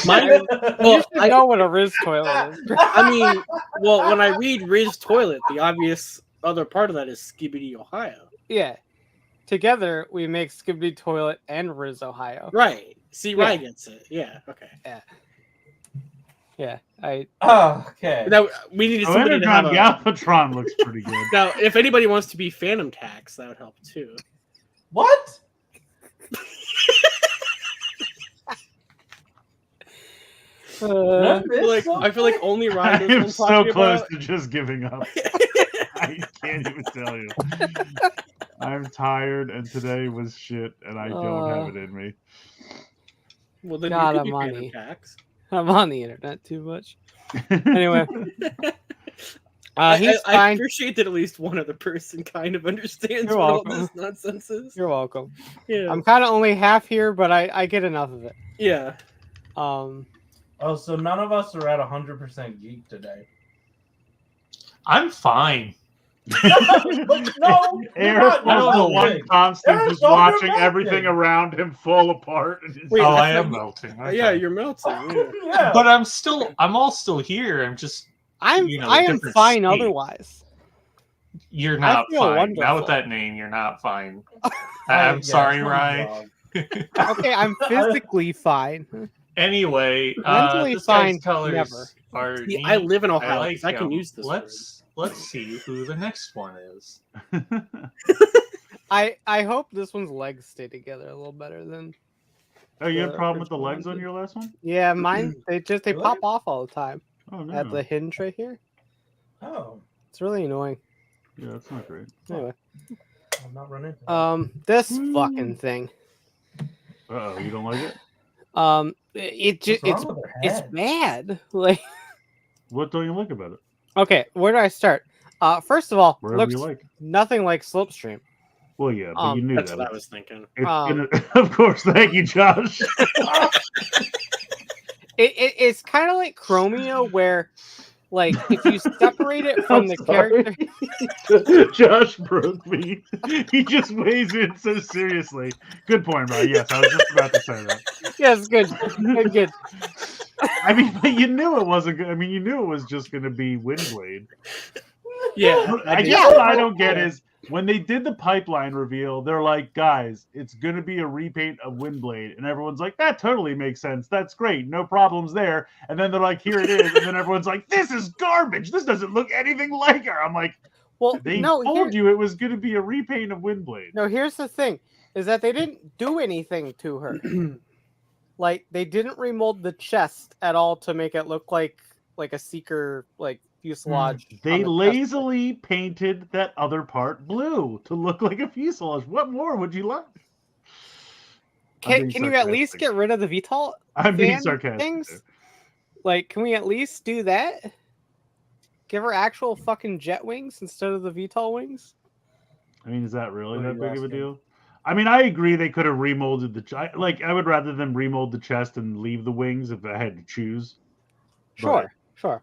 Mine, You well, should know what a Riz Toilet is. I mean, well, when I read Riz Toilet, the obvious other part of that is Skibbity Ohio. Yeah. Together, we make Skibbity Toilet and Riz Ohio. Right. See, Yeah. Ryan gets it. Yeah. Okay. Yeah. I Oh, okay. Now we needed Oh, somebody to have Energon a. Galvatron looks pretty good. Now, if anybody wants to be Phantom Tax, that would help too. What? I feel like only Ryan I'm knows so what I'm talking close about. to just giving up. I can't even tell you. I'm tired, and today was shit, and I don't have it in me. Well, then God you could be almighty. Phantom Tax. I'm on the internet too much. Anyway, I he's I fine. appreciate that at least one other person kind of understands You're what all welcome. this nonsense is. You're welcome. Yeah. I'm kind of only half here, but I get enough of it. Yeah. Oh, so none of us are at 100% geek today. I'm fine. No, Eric was the one constant, Eric's just over watching melting. everything around him fall apart. And Wait, Oh, I I am thought- melting. Yeah, Okay. you're melting. Yeah. Yeah. But I'm all still here. I'm just, I'm You know, I am different fine state. otherwise. you're I not feel fine. wonderful. Not with that name, you're not fine. Yeah, I'm sorry, it's my Ryan. dog. Okay, I'm physically fine. Anyway, Mentally this fine, guy's colors never. are See, neat. I live in I Ohio. like I can him. use this. Let's see who the next one is. I hope this one's legs stay together a little better than. Oh, you had a The problem with the original legs one on did. your last one? Yeah, mine they Really? pop off all the time Oh, no. at the hinge right here. Oh, It's really annoying. Yeah, that's not great. Anyway, I'm not running. into that. this fucking thing. Uh-oh, you don't like it? It just What's wrong with her it's head? bad. Like, What don't you like about it? okay, where do I start? First of all, Wherever looks you like. nothing like Slipstream. Well, yeah, but you knew That's that. what I was thinking. It's Um, gonna, of course, thank you, Josh. It's kind of like Chromio, where like if you separate it from I'm the sorry. character. Josh broke me. He just weighs in so seriously. Good point, Ryan. Yes, I was just about to say that. Yes, good, good. I mean, but you knew it wasn't good. I mean, you knew it was just going to be Windblade. Yeah. I did. guess what I don't get is when they did the pipeline reveal, they're like, guys, it's going to be a repaint of Windblade. And everyone's like, that totally makes sense. That's great. No problems there. And then they're like, here it is. And then everyone's like, this is garbage. This doesn't look anything like her. I'm like, Well, they no, told you it was going to be a repaint of Windblade. no. Here's the thing: is that they didn't do anything to her. Like they didn't remold the chest at all to make it look like a seeker like fuselage. on They the chest. lazily painted that other part blue to look like a fuselage. What more would you like? I'm being Can you at least sarcastic. get rid of the VTOL I'm being fan sarcastic. things? there. Like, can we at least do that? Give her actual fucking jet wings instead of the VTOL wings? I mean, is that really What are that you big of a asking? deal? I mean, I agree they could have remolded the I would rather them remold the chest and leave the wings if I had to choose. Sure, sure.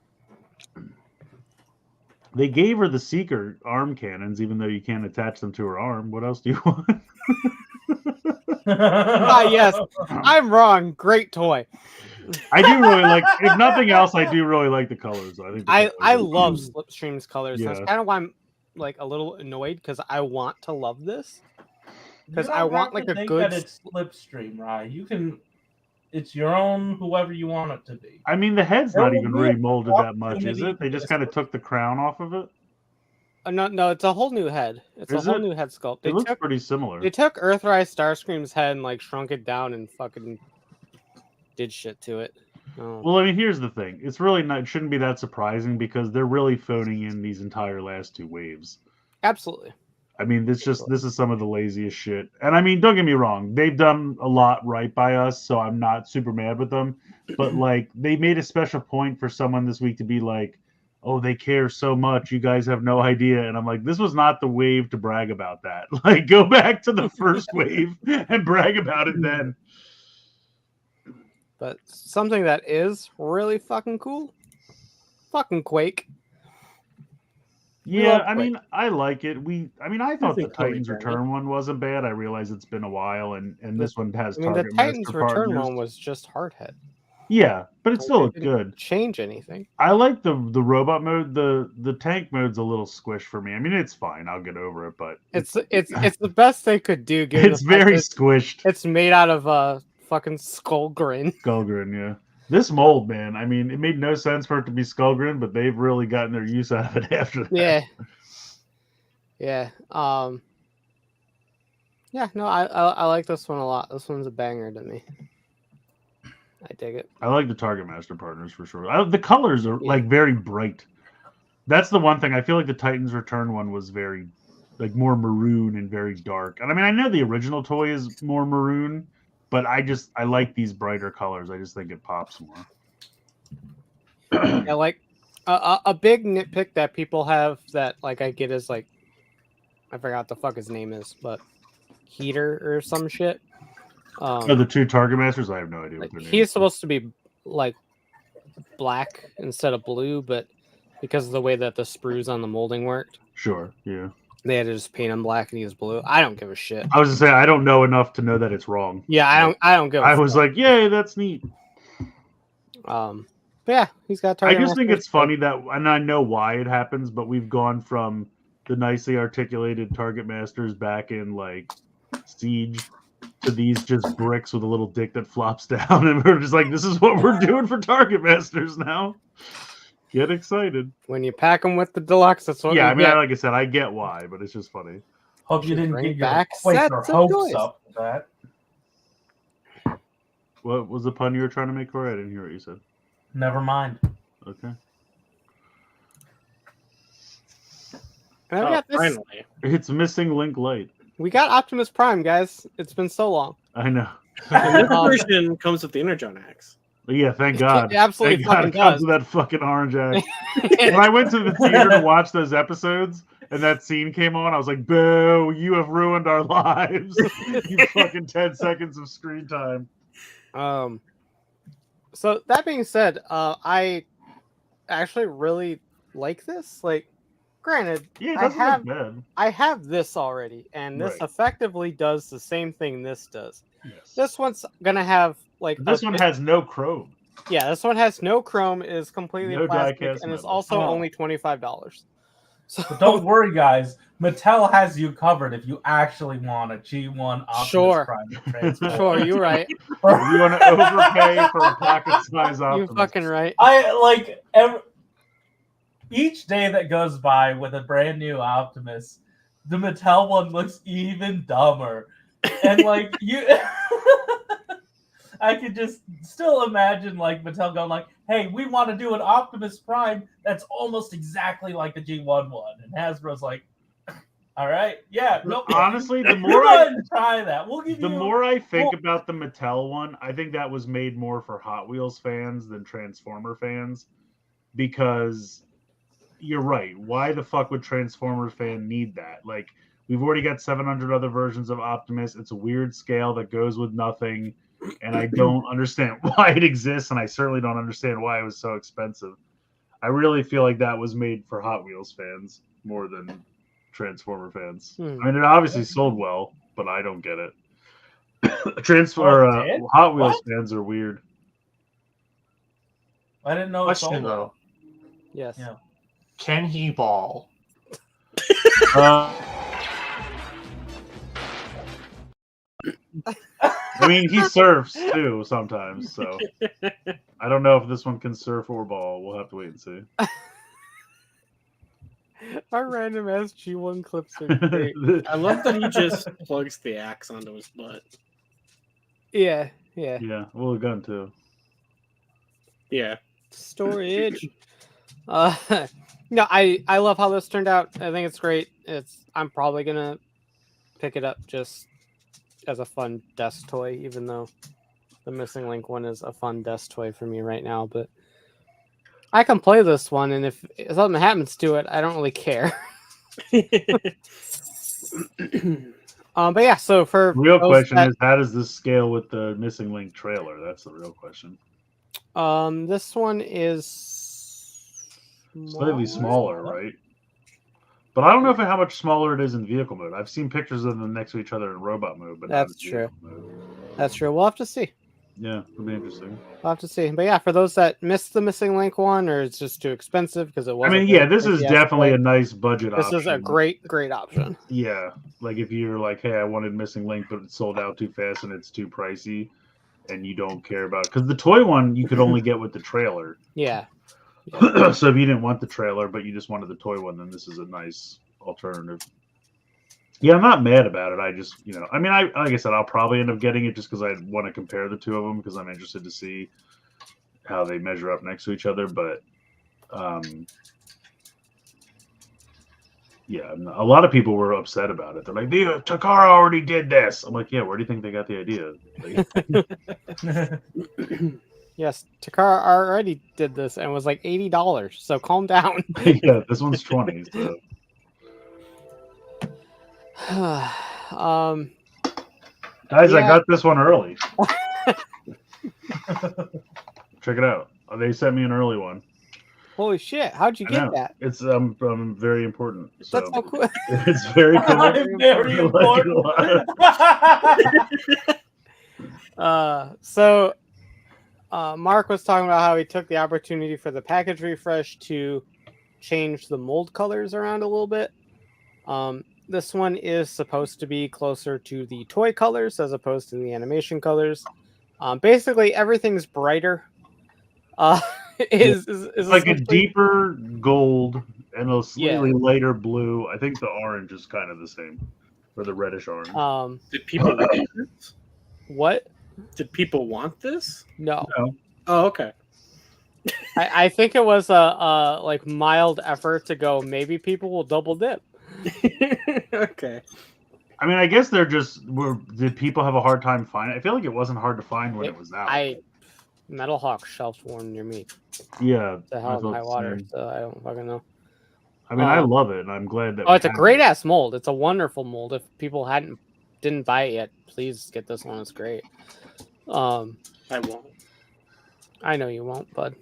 They gave her the Seeker arm cannons, even though you can't attach them to her arm. What else do you want? Yes, I'm wrong. Great toy. I do really like. If nothing else, I do really like the colors. I think the I colors are- love Slipstream's colors. That's Yeah. kind of why I'm like a little annoyed because I want to love this. You 'Cause don't I want, have like, to a think good that it's Slipstream, right? You can. It's your own, whoever you want it to be. I mean, the head's There not will even be a remolded that much, is opportunity it? They to just get kind of this- took the crown off of it. No, it's a whole new head. It's Is a whole it? new head sculpt. It looks pretty similar. They took Earthrise Starscream's head and like shrunk it down and fucking did shit to it. Oh. Well, I mean, here's the thing. It's really not. It shouldn't be that surprising because they're really phoning in these entire last two waves. Absolutely. I mean, this is some of the laziest shit. And I mean, don't get me wrong. They've done a lot right by us, so I'm not super mad with them. But like, they made a special point for someone this week to be like, "Oh, they care so much. You guys have no idea." And I'm like, this was not the wave to brag about that. Like, go back to the first wave and brag about it then. But something that is really fucking cool, fucking Quake. We Yeah, love I Quake. mean, I like it. I thought the think totally Titans fair. Return one wasn't bad. I realize it's been a while, and this one has I mean, the Target Titans Master Return partners. one was just hardhead. Yeah, but it Like, still they looked didn't good. Change anything? I like the robot mode. The tank mode's a little squish for me. I mean, it's fine. I'll get over it, but It's the best they could do. Given it's the fact very that squished. it's made out of fucking Skullgrin. Skullgrin, yeah. This mold, man. I mean, it made no sense for it to be Skullgrin, but they've really gotten their use out of it after that. Yeah. Yeah. Yeah. No, I like this one a lot. This one's a banger to me. I dig it. I like the Target Master partners for sure. The colors are like very bright. That's the one thing. I feel like the Titans Return one was very, like, more maroon and very dark. And I mean, I know the original toy is more maroon, but I like these brighter colors. I just think it pops more. Yeah, like a big nitpick that people have that like I get is like, I forgot what the fuck his name is, but Heater or some shit. Oh, the two Target Masters? I have no idea what Like, their names he's supposed to be like black instead of blue, but because of the way that the sprues on the molding worked, Sure, yeah. they had to just paint him black and he was blue. I don't give a shit. I was gonna say I don't know enough to know that it's wrong. Yeah, I don't give a I was fuck. like, yay, that's neat. But yeah, he's got I Target just think Masters, it's funny that, and I know why it happens, but we've gone from the nicely articulated Target Masters back in like Siege to these just bricks with a little dick that flops down, and we're just like, this is what we're doing for Target Masters now. Get excited. when you pack them with the deluxe, that's what Yeah, you I mean, get. like I said, I get why, but it's just funny. Hope you Should didn't bring get your back Quaker sets of hopes toys. up with that. What was the pun you were trying to make, Corey? I didn't hear what you said. Never mind. Okay. And I got this. Finally. It's missing Link Light. We got Optimus Prime, guys. It's been so long. I know. And this Um, version comes with the Energon axe. But yeah, thank God. It absolutely Thank God fucking it comes does. with that fucking orange axe. When I went to the theater to watch those episodes and that scene came on, I was like, boo, you have ruined our lives. You fucking 10 seconds of screen time. So that being said, I actually really like this. Like, granted, Yeah, it I doesn't have look bad. I have this already, and this Right. effectively does the same thing this does. Yes. This one's gonna have like This one has no chrome. yeah, this one has no chrome, is completely No plastic, die-cast and it's metal. also Oh. only $25. So But don't worry, guys. Mattel has you covered if you actually want a G1 Optimus Sure. Prime Transformer. sure, you're right. If you want to overpay for a pocket size You Optimus. fucking right. I like each day that goes by with a brand new Optimus, the Mattel one looks even dumber. And like you I could just still imagine like Mattel going like, hey, we want to do an Optimus Prime that's almost exactly like the G1 one. And Hasbro's like, all right, yeah, no, Honestly, the go more ahead I and try that. We'll give the you more I think well- about the Mattel one, I think that was made more for Hot Wheels fans than Transformer fans, because you're right. Why the fuck would Transformer fan need that? Like, we've already got 700 other versions of Optimus. It's a weird scale that goes with nothing, and I don't understand why it exists, and I certainly don't understand why it was so expensive. I really feel like that was made for Hot Wheels fans more than Transformer fans. I mean, it obviously sold well, but I don't get it. Oh, it did? Hot Wheels What? fans are weird. I didn't know it Question sold well. though: Yes. Yeah. can he ball? Uh, I mean, he surfs too sometimes, so I don't know if this one can surf or ball. We'll have to wait and see. Our random ass G1 clips are great. I love that he just plugs the axe onto his butt. Yeah. Yeah, well, a gun too. Yeah. Storage. No, I love how this turned out. I think it's great. I'm probably gonna pick it up just as a fun desk toy, even though the Missing Link one is a fun desk toy for me right now. But I can play this one, and if something happens to it, I don't really care. But yeah, so for Real those question that- is, how does this scale with the Missing Link trailer? That's the real question. this one is Slightly smaller, right? But I don't know how much smaller it is in vehicle mode. I've seen pictures of them next to each other in robot mode, but That's not in true. vehicle mode. That's true. We'll have to see. Yeah, it'll be interesting. We'll have to see. But yeah, for those that missed the Missing Link one, or it's just too expensive because it was. I mean, yeah, this is definitely a nice budget This option. is a great option. Yeah, like if you're like, hey, I wanted Missing Link, but it sold out too fast and it's too pricey, and you don't care about it. Because the toy one you could only get with the trailer. Yeah. So if you didn't want the trailer, but you just wanted the toy one, then this is a nice alternative. Yeah, I'm not mad about it. I just, I mean, like I said, I'll probably end up getting it just because I want to compare the two of them because I'm interested to see how they measure up next to each other. But yeah, a lot of people were upset about it. They're like, Takara already did this. I'm like, yeah, where do you think they got the idea? Like, yes, Takara already did this and was like $80. So calm down. Yeah, this one's 20. So. Guys, I got this one early. Check it out. They sent me an early one. Holy shit! How'd you get that? It's very important. So. That's so cool. It's very cool. Very important. So Mark was talking about how he took the opportunity for the package refresh to change the mold colors around a little bit. This one is supposed to be closer to the toy colors as opposed to the animation colors. Basically, everything's brighter. Is like a deeper gold and a slightly lighter blue. I think the orange is kind of the same, or the reddish orange. Did people want this? What? Did people want this? No. Oh, okay. I think it was a like mild effort to go. Maybe people will double dip. Okay. I mean, I guess they're just. Did people have a hard time finding it? I feel like it wasn't hard to find when it was out. Metal Hawk shelves warm near me. Yeah. The hell in high water, so I don't fucking know. I mean, I love it, and I'm glad that. Oh, it's a great ass mold. It's a wonderful mold. If people didn't buy it yet, please get this one. It's great. I won't. I know you won't, bud.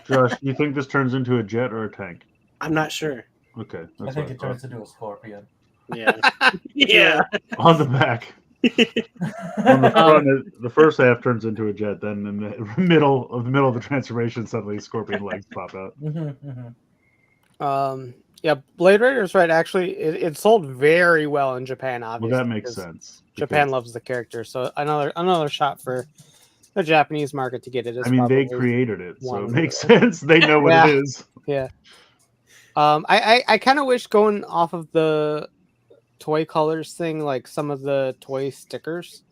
Josh, do you think this turns into a jet or a tank? I'm not sure. Okay. I think it turns into a scorpion. Yeah. Yeah. On the back. On the front, the first half turns into a jet. Then in the middle of the transformation, suddenly scorpion legs pop out. Yeah, Blade Runner's right. Actually, it sold very well in Japan. Obviously, well, that makes sense. Japan loves the character, so another shot for the Japanese market to get it. I mean, they created it, so it makes sense. They know what it is. Yeah. I kind of wish, going off of the toy colors thing, like some of the toy stickers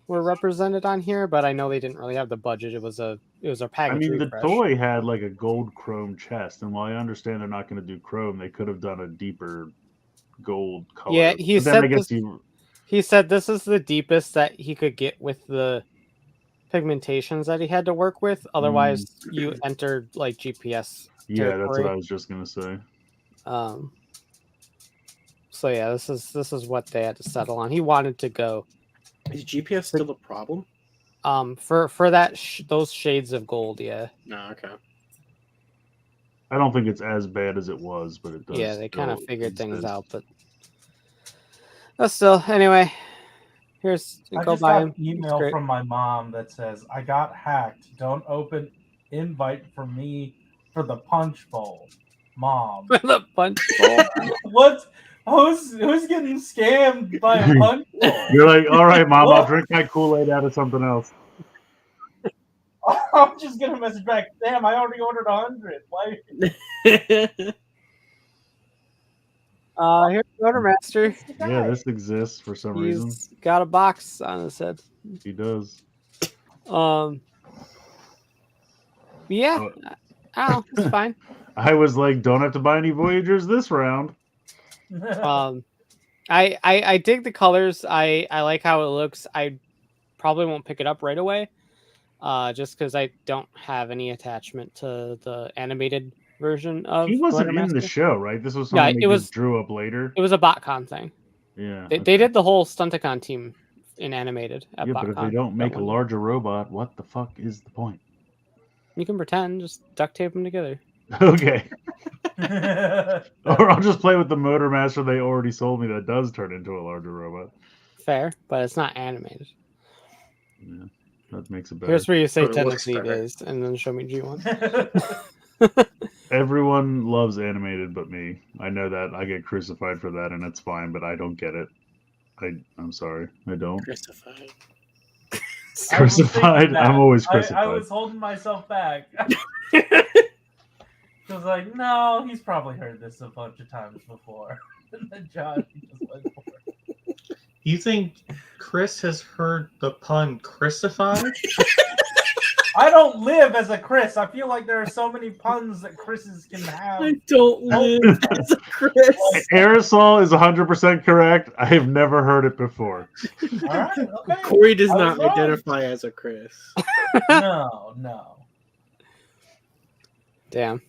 were represented on here, but I know they didn't really have the budget. It was a package. I mean, refresh. the toy had like a gold chrome chest, and while I understand they're not going to do chrome, they could have done a deeper gold color. Yeah, he said this is the deepest that he could get with the pigmentations that he had to work with. Otherwise, you entered like GPS. Yeah, that's what I was just gonna say. So yeah, this is what they had to settle on. He wanted to go. Is GPS still a problem? For that those shades of gold, yeah. No, okay. I don't think it's as bad as it was, but it does. Yeah, they kind of figured things out, but still, anyway. Here's I go just buy got him. an email from my mom that says, "I got hacked. Don't open invite for me for the punch bowl, Mom." The punch bowl. What? Who's getting scammed by a punch bowl? You're like, all right, Mom, I'll drink my Kool-Aid out of something else. I'm just gonna message back. Damn, I already ordered 100. Why? Here's the Order Master. Yeah, this exists for some reason. He's got a box on his head. He does. Yeah. Oh. Oh, it's fine. I was like, don't have to buy any Voyagers this round. I dig the colors. I like how it looks. I probably won't pick it up right away. Just because I don't have any attachment to the animated version of He wasn't Glider in the Master. show, right? This was Yeah, something it they was- just drew up later. It was a BotCon thing. Yeah. They did the whole Stunticon team in animated at Yeah, BotCon. but if they don't that make a one year. larger robot, what the fuck is the point? You can pretend, just duct tape them together. Okay. Or I'll just play with the Motor Master they already sold me that does turn into a larger robot. Fair, but it's not animated. Yeah, that makes it better. Here's where you say But it looks Tennessee better. is, and then show me G1. Everyone loves animated but me. I know that. I get crucified for that, and it's fine, but I don't get it. I'm sorry. I don't. Crucified. I was thinking Crucified? that. I'm always I crucified. was holding myself back. I was like, no, he's probably heard this a bunch of times before. And then Josh just went for it. You think Chris has heard the pun crucified? I don't live as a Chris. I feel like there are so many puns that Chris's can have. I don't live as a Chris. Aerosol is 100% correct. I have never heard it before. All right, okay. Corey does I was not wrong. identify as a Chris. No. Damn.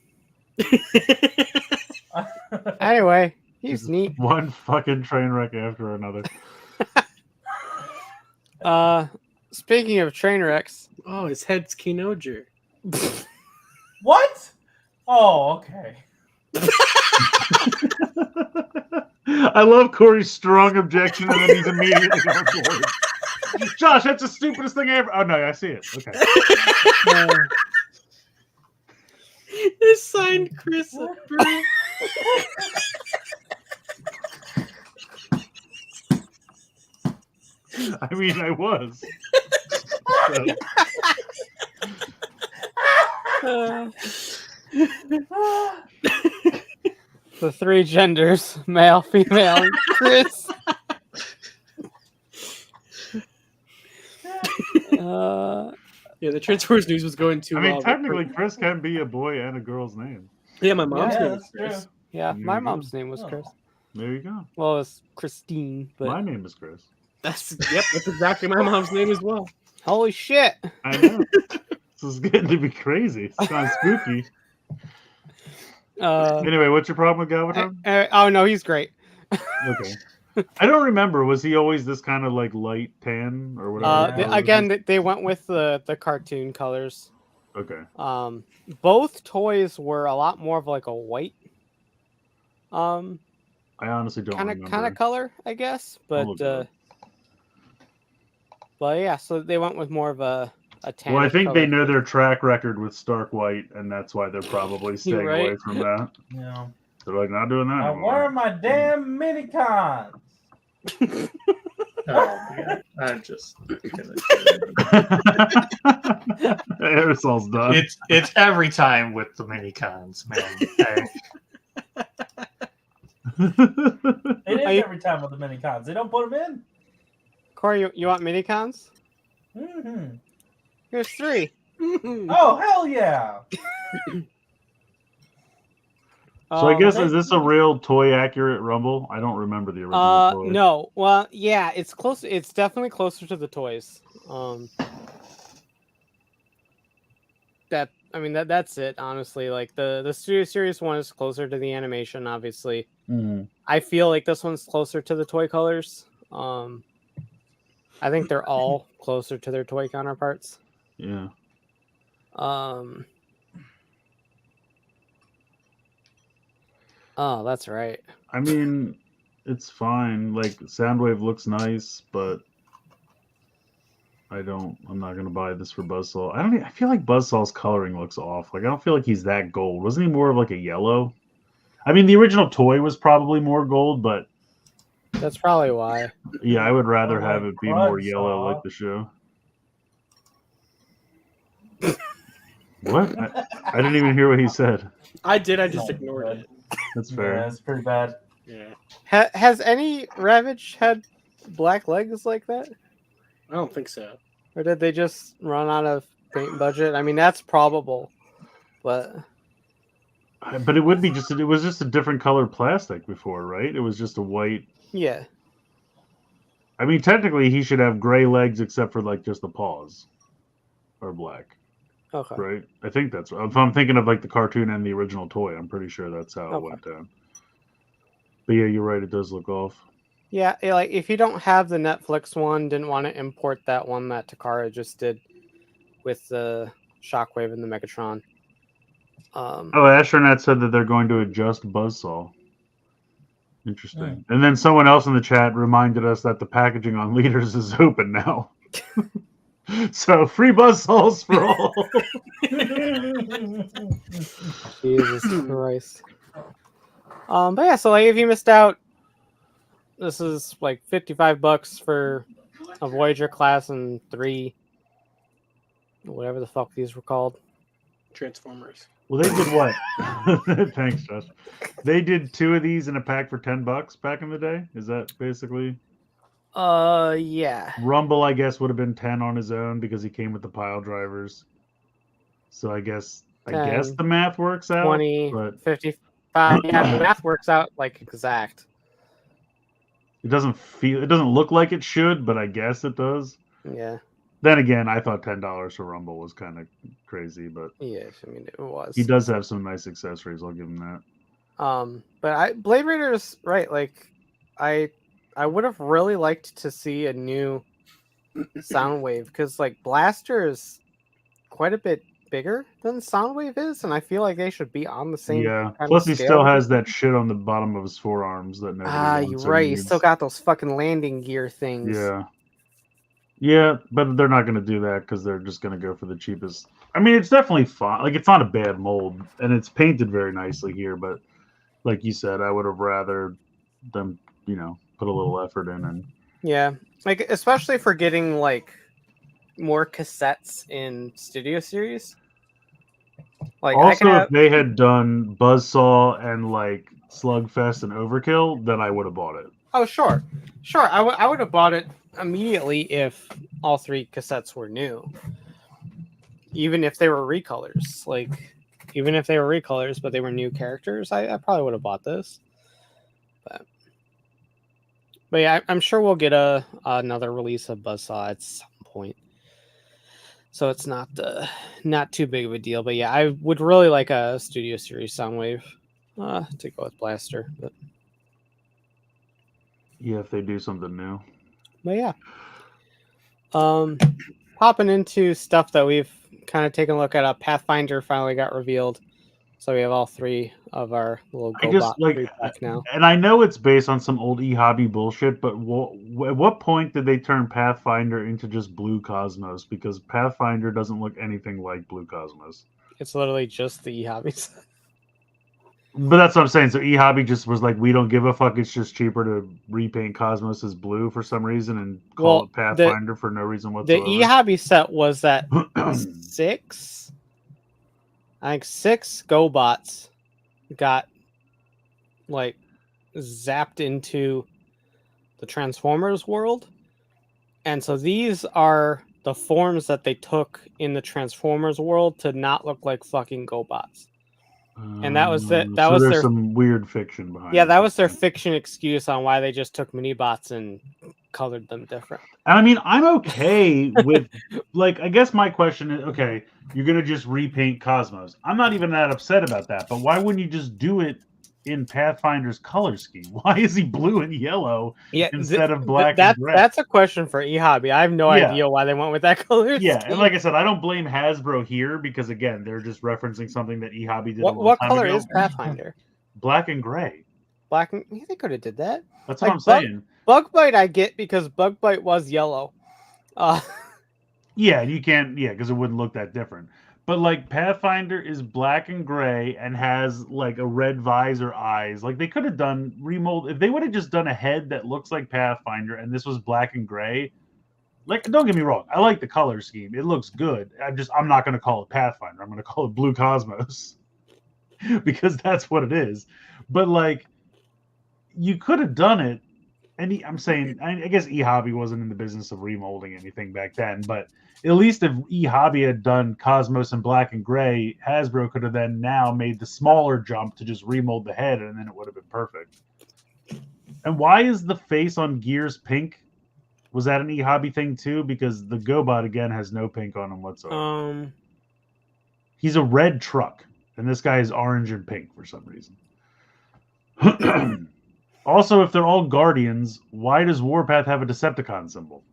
Anyway, he's neat. One fucking train wreck after another. Speaking of train wrecks, Oh, his head's Kinoger. What? Oh, okay. I love Corey's strong objection, and then he's immediately on board. Josh, that's the stupidest thing I ever. Oh no, I see it. Okay. It's signed Chris. Bro. I mean, I was. So, the three genders, male, female, and Chris. Yeah, the Transformers news was going too I mean, well. technically, Chris can be a boy and a girl's name. Yeah, my mom's Yeah, name that's is Chris. true. Yeah, There my you go. mom's name was Chris. There you go. Well, it was Christine, but My name is Chris. That's exactly my mom's name as well. holy shit! I know. This is getting to be crazy. It's kind of spooky. Anyway, what's your problem with Galvatron? Oh no, he's great. Okay. I don't remember. Was he always this kind of like light tan or whatever? Again, they went with the cartoon colors. Okay. Both toys were a lot more of like a white, I honestly don't kind remember. of color, I guess. I'll look it up. But yeah, so they went with more of a tan. Well, I think they know their track record with Stark White, and that's why they're probably staying Right. away from that. Yeah. They're like, not doing that Now, where are my damn minicons? Oh man, I'm just. Aerosol's done. It's every time with the mini cons, man. It Are is you- every time with the minicons. They don't put them in. Corey, you want minicons? Mm-hmm. Here's 3. Oh, hell yeah. So I guess okay. is this a real toy accurate Rumble? I don't remember the original toy. No. Well, yeah, it's close. It's definitely closer to the toys. That's it. Honestly, like the Studio Series one is closer to the animation. Obviously, Mhm. I feel like this one's closer to the toy colors. I think they're all closer to their toy counterparts. Yeah. Oh, that's right. I mean, it's fine. Like Soundwave looks nice, but I'm not gonna buy this for Buzzsaw. I feel like Buzzsaw's coloring looks off. Like I don't feel like he's that gold. Wasn't he more of like a yellow? I mean, the original toy was probably more gold, but That's probably why. yeah, I would rather Oh, have it be more yellow like the show. What? I didn't even hear what he said. I did. I just ignored it. That's Yeah, fair. that's pretty bad. Yeah, Has any Ravage had black legs like that? I don't think so. Or did they just run out of paint budget? I mean, that's probable. But But it would be it was just a different color plastic before, right? It was just a white. yeah, I mean, technically, he should have gray legs except for like just the paws are black, okay. right? I think that's. If I'm thinking of like the cartoon and the original toy, I'm pretty sure that's how it Okay. went down. But yeah, you're right. It does look off. Yeah, like if you don't have the Netflix one, didn't want to import that one that Takara just did with the Shockwave and the Megatron. Oh, Astronaut said that they're going to adjust Buzzsaw. Interesting. And then someone else in the chat reminded us that the packaging on liters is open now. So free Buzzsaws for all. Jesus Christ. But yeah, so like if you missed out, this is like $55 for a Voyager class and 3, whatever the fuck these were called. Transformers. Well, they did what? Thanks, Josh. They did 2 of these in a pack for $10 back in the day. Is that basically? Yeah. Rumble, I guess, would have been 10 on his own because he came with the pile drivers. So I guess the math works out. 20, but 55. Yeah, the math works out like exact. it doesn't look like it should, but I guess it does. Yeah. Then again, I thought $10 for Rumble was kind of crazy, but Yes, I mean it was. he does have some nice accessories. I'll give him that. But Blade Runner's right. Like, I would have really liked to see a new Soundwave because like Blaster is quite a bit bigger than Soundwave is, and I feel like they should be on the same. Yeah. kind Plus, of he scale. still has that shit on the bottom of his forearms that nobody You're wants or right. You needs. still got those fucking landing gear things. Yeah. Yeah, but they're not going to do that because they're just going to go for the cheapest. I mean, it's definitely fun. Like, it's not a bad mold, and it's painted very nicely here. But like you said, I would have rather them, put a little effort in. And Yeah, like especially for getting like more cassettes in Studio Series. Like also, if they had done Buzzsaw and like Slugfest and Overkill, then I would have bought it. Oh, sure. I would have bought it immediately if all 3 cassettes were new. Even if they were recolors. Like, even if they were recolors, but they were new characters, I probably would have bought this. But yeah, I'm sure we'll get another release of Buzzsaw at some point. So it's not too big of a deal. But yeah, I would really like a Studio Series Soundwave to go with Blaster. But yeah, if they do something new. But yeah. Popping into stuff that we've kind of taken a look at. Pathfinder finally got revealed. So we have all 3 of our little GoBot 3-pack now. And I know it's based on some old e-hobby bullshit, but at what point did they turn Pathfinder into just Blue Cosmos? Because Pathfinder doesn't look anything like Blue Cosmos. It's literally just the e-hobbies. But that's what I'm saying. So e-hobby just was like, we don't give a fuck. It's just cheaper to repaint Cosmos as blue for some reason and call it Pathfinder for no reason whatsoever. The e-hobby set was that 6 GoBots got like zapped into the Transformers world. And so these are the forms that they took in the Transformers world to not look like fucking GoBots. And that was their some weird fiction behind it. Yeah, it. that was their fiction excuse on why they just took mini-bots and colored them different. And I mean, I'm okay with, like, I guess my question is, okay, you're going to just repaint Cosmos. I'm not even that upset about that, but why wouldn't you just do it in Pathfinder's color scheme? Why is he blue and yellow instead of black and gray? That's a question for eHobby. I have no idea why they went with that color Yeah, scheme. and like I said, I don't blame Hasbro here because, again, they're just referencing something that eHobby did a long what time color ago. is Pathfinder? Black and gray. Black and... They could have did that. That's what I'm saying. Bugbite I get because Bugbite was yellow. Yeah, you can't, because it wouldn't look that different. But like Pathfinder is black and gray and has like a red visor eyes. Like they could have done remold if they would have just done a head that looks like Pathfinder and this was black and gray. Like, don't get me wrong, I like the color scheme. It looks good. I'm not gonna call it Pathfinder. I'm gonna call it Blue Cosmos. Because that's what it is. But like you could have done it and I'm saying, I guess eHobby wasn't in the business of remolding anything back then, but at least if eHobby had done Cosmos in black and gray, Hasbro could have then now made the smaller jump to just remold the head, and then it would have been perfect. And why is the face on Gears pink? Was that an eHobby thing too? Because the GoBot again has no pink on him whatsoever. He's a red truck, and this guy is orange and pink for some reason. Also, if they're all Guardians, why does Warpath have a Decepticon symbol?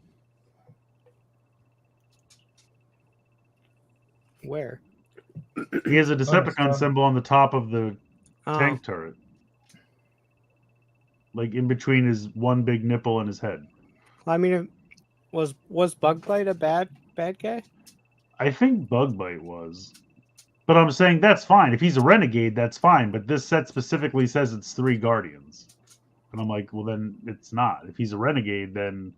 Where? He has a Decepticon symbol on the top of the Oh. tank turret. Like in between his one big nipple and his head. I mean, was Bugbite a bad guy? I think Bugbite was. But I'm saying that's fine. If he's a renegade, that's fine. But this set specifically says it's 3 Guardians. And I'm like, well, then it's not. If he's a renegade, then...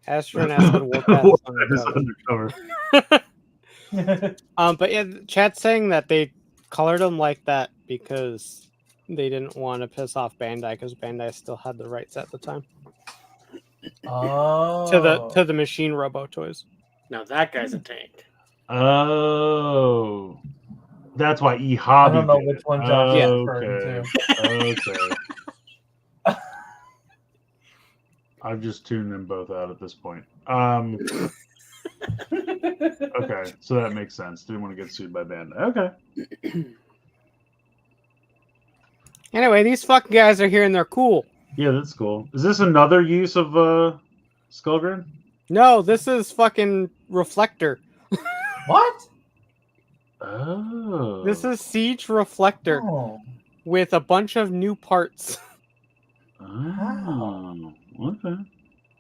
Astronaut and Warpath is undercover. But yeah, chat's saying that they colored him like that because they didn't want to piss off Bandai because Bandai still had the rights at the time to the Machine Robo toys. Now that guy's a tank. Oh. That's why eHobby I don't know did which it. one Josh is Okay. referring to. Okay. I've just tuned them both out at this point. Okay, so that makes sense. Didn't want to get sued by Bandai. Okay. Anyway, these fucking guys are here and they're cool. Yeah, that's cool. Is this another use of Skullgrin? No, this is fucking Reflector. What? Oh. This is Siege Reflector Oh. with a bunch of new parts. Oh. Okay.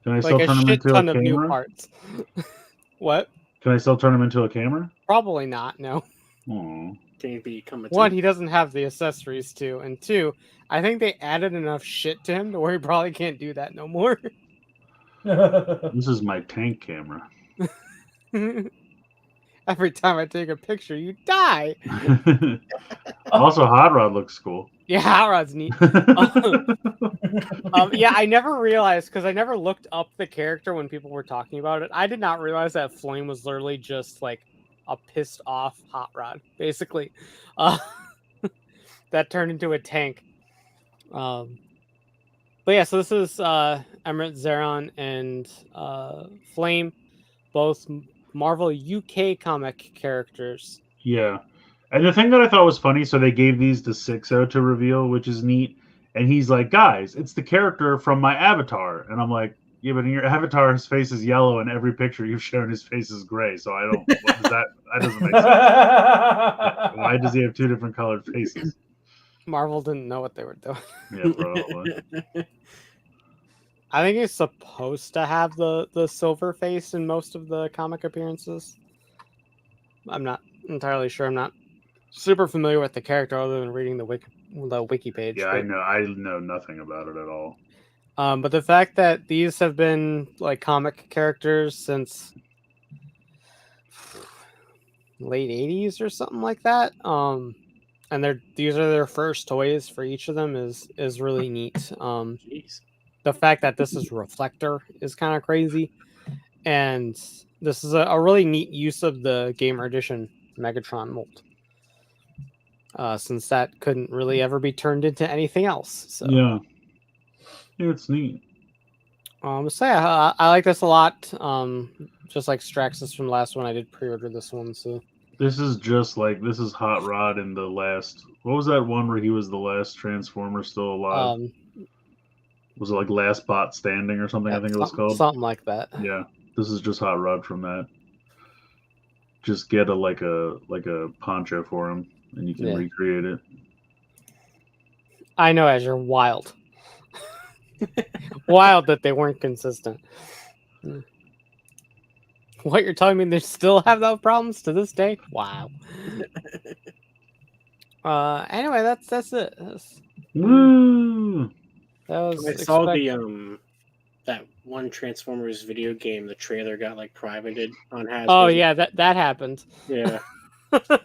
Can I Like still a turn them shit into ton a of new camera? parts. What? Can I still turn them into a camera? Probably not, no. Oh. Can he become a One, tank? he doesn't have the accessories to, and two, I think they added enough shit to him to where he probably can't do that no more. This is my tank camera. Every time I take a picture, you die. Also, Hot Rod looks cool. Yeah, Hot Rod's neat. Yeah, I never realized because I never looked up the character when people were talking about it. I did not realize that Flame was literally just like a pissed off Hot Rod, basically. That turned into a tank. But yeah, so this is Emirate Zeron and Flame, both Marvel UK comic characters. Yeah. And the thing that I thought was funny, so they gave these to Sixo to reveal, which is neat. And he's like, guys, it's the character from my avatar. And I'm like, yeah, but in your avatar, his face is yellow, and every picture you've shown, his face is gray. So I don't, what is that? That doesn't make sense. Why does he have 2 different colored faces? Marvel didn't know what they were doing. Yeah, probably. I think he's supposed to have the silver face in most of the comic appearances. I'm not entirely sure. I'm not super familiar with the character other than reading the wiki page. Yeah, I know nothing about it at all. But the fact that these have been like comic characters since late 80s or something like that, and these are their first toys for each of them is really neat. Jeez. The fact that this is Reflector is kind of crazy, and this is a really neat use of the Gamer Edition Megatron mold, since that couldn't really ever be turned into anything else. So Yeah, it's neat. So yeah, I like this a lot. Just like Straxus from the last one, I did pre-order this one. So This is Hot Rod in the last. What was that one where he was the last Transformer still alive? Was it like Last Bot Standing or something? I think it was called something like that. Yeah, this is just Hot Rod from that. Just get a poncho for him, and you can recreate it. I know, Azure, wild, wild that they weren't consistent. What, you're telling me they still have those problems to this day? Wow. Anyway, that's it. Woo! That was I saw the that one Transformers video game. The trailer got like privated on Hasbro. Oh yeah, that happened. Yeah. The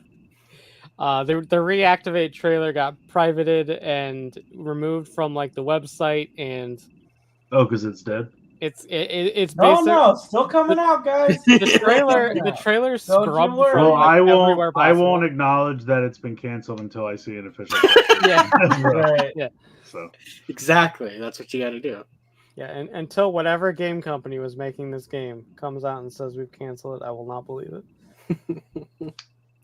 reactivate trailer got privated and removed from like the website, and Oh, because it's dead. It's basically No, still coming out, guys. the trailer. Yeah. The trailer Don't you scrubbed worry. from Well, like, I won't. everywhere I possible. won't acknowledge that it's been canceled until I see an official. Yeah. Right. Yeah. So Exactly. That's what you got to do. Yeah, and until whatever game company was making this game comes out and says we've canceled it, I will not believe it.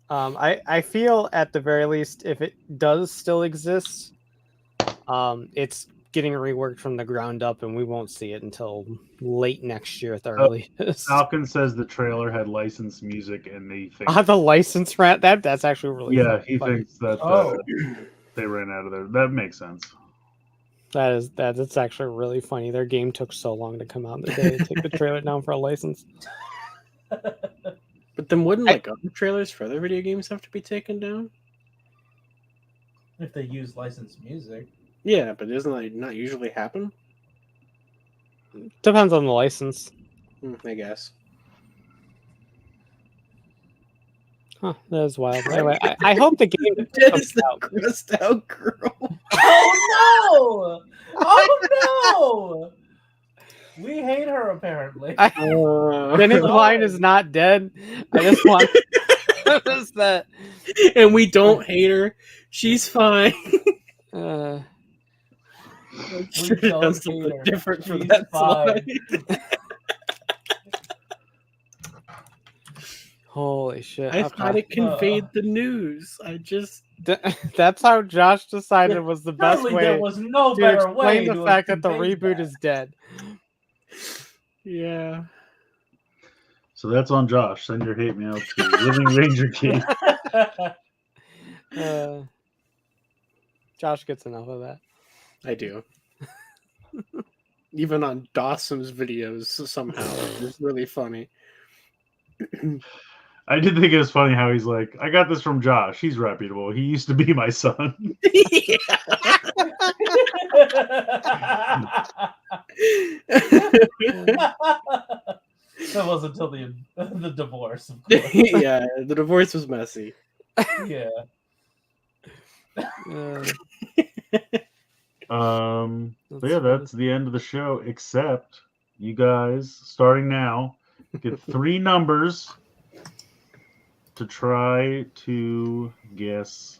I feel at the very least, if it does still exist, it's getting reworked from the ground up, and we won't see it until late next year at the earliest. Falcon says the trailer had licensed music, and they think The license rat that's actually really he funny. thinks that they ran out of there. That makes sense. That's actually really funny. Their game took so long to come out that they had to take the trailer down for a license. But then wouldn't like other trailers for other video games have to be taken down? If they use licensed music. Yeah, but doesn't that not usually happen? Depends on the license. I guess. Huh, that is wild. Anyway, I hope the game That comes is the out. grossed out girl. Oh no! Oh no! We hate her apparently. Dennis Line is not dead. I just want to notice that. And we don't hate her. She's fine. Uh, Should have don't done hate something her. different for She's that fine. slide. holy shit! I Okay. thought it conveyed the news. I just That's how Josh decided was the best Surely way there was no to better way explain to the fact that the convey reboot that. is dead. yeah. So that's on Josh. Send your hate mail to Living Ranger Geek. Josh gets enough of that. I do. Even on Dawson's videos somehow. It's really funny. I did think it was funny how he's like, I got this from Josh. He's reputable. He used to be my son. That was until the divorce, of course. Yeah, the divorce was messy. Yeah. But yeah, that's the end of the show, except you guys, starting now, get 3 numbers to try to guess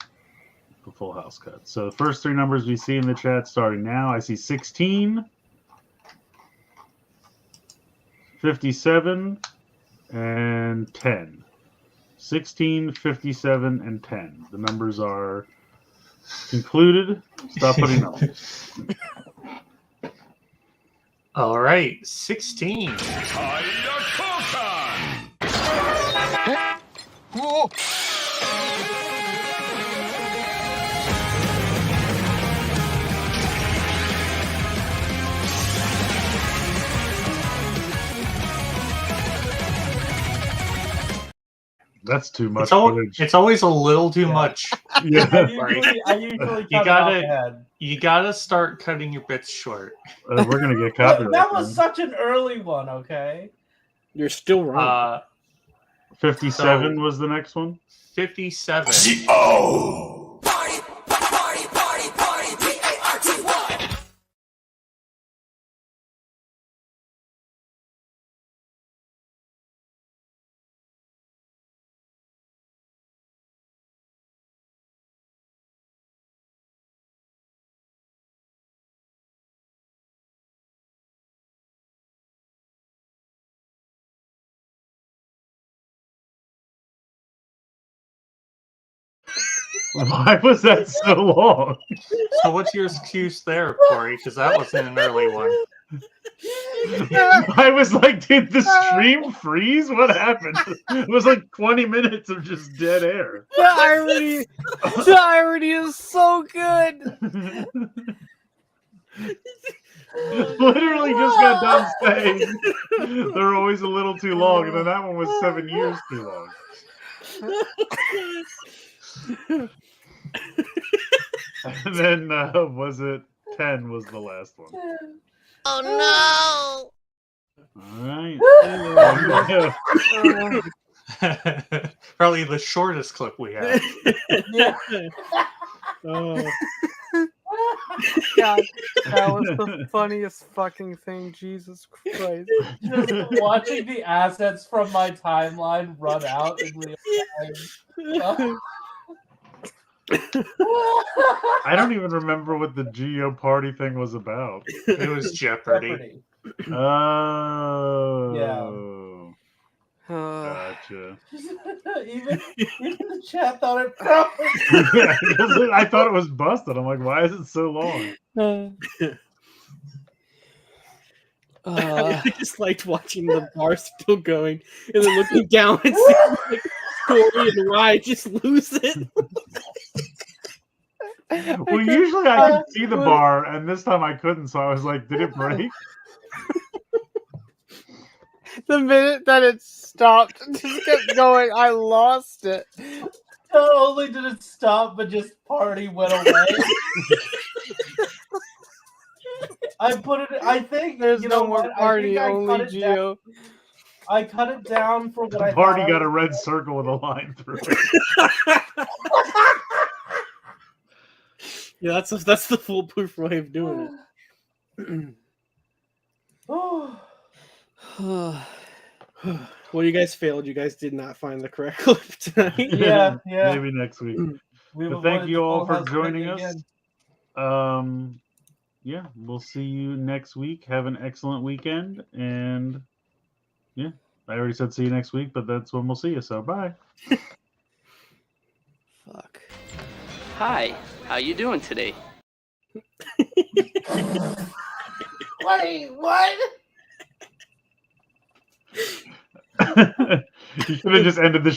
the Full House cut. So the first 3 numbers we see in the chat starting now, I see 16, 57, and 10. 16, 57, and 10. The numbers are concluded. Stop putting numbers. All right, 16. That's too much It's always a little too much. Yeah. I usually You cut gotta- it off ahead. You gotta start cutting your bits short. We're gonna get That, copyright. that was such an early one, okay? You're still wrong. 57 was the next one. 57. Why was that so long? So what's your excuse there, Corey? Because that wasn't an early one. I was like, did the stream freeze? What happened? It was like 20 minutes of just dead air. The irony is so good. Literally just got done saying they're always a little too long, and then that one was 7 years too long. And then was it 10 was the last one. Oh All right. Probably the shortest clip we have. Oh. God, that was the funniest fucking thing. Jesus Christ. Just watching the assets from my timeline run out in real time. I don't even remember what the Geo Party thing was about. It was Jeopardy. Oh. Gotcha. even the chat thought it probably. Yeah, because I thought it was busted. I'm like, why is it so long? I just liked watching the bar still going and then looking down and seeing like Corey and Rye just lose it. Well, usually I can see the bar, and this time I couldn't, so I was like, did it break? The minute that it stopped, it just kept going. I lost it. Not only did it stop, but just party went away. I put it. I think There's you know no more what? party, I only Geo. I cut it down for what I Party thought got I a was- red circle with a line through it. Yeah, that's the foolproof way of doing it. Oh. Well, you guys failed. You guys did not find the correct clip tonight. Yeah. Maybe next week. We've But thank avoided you the all Full for House joining thing us. again. Yeah, we'll see you next week. Have an excellent weekend. And yeah, I already said see you next week, but that's when we'll see you. So bye. Fuck. Hi, how you doing today? Wait, what? You should have just ended the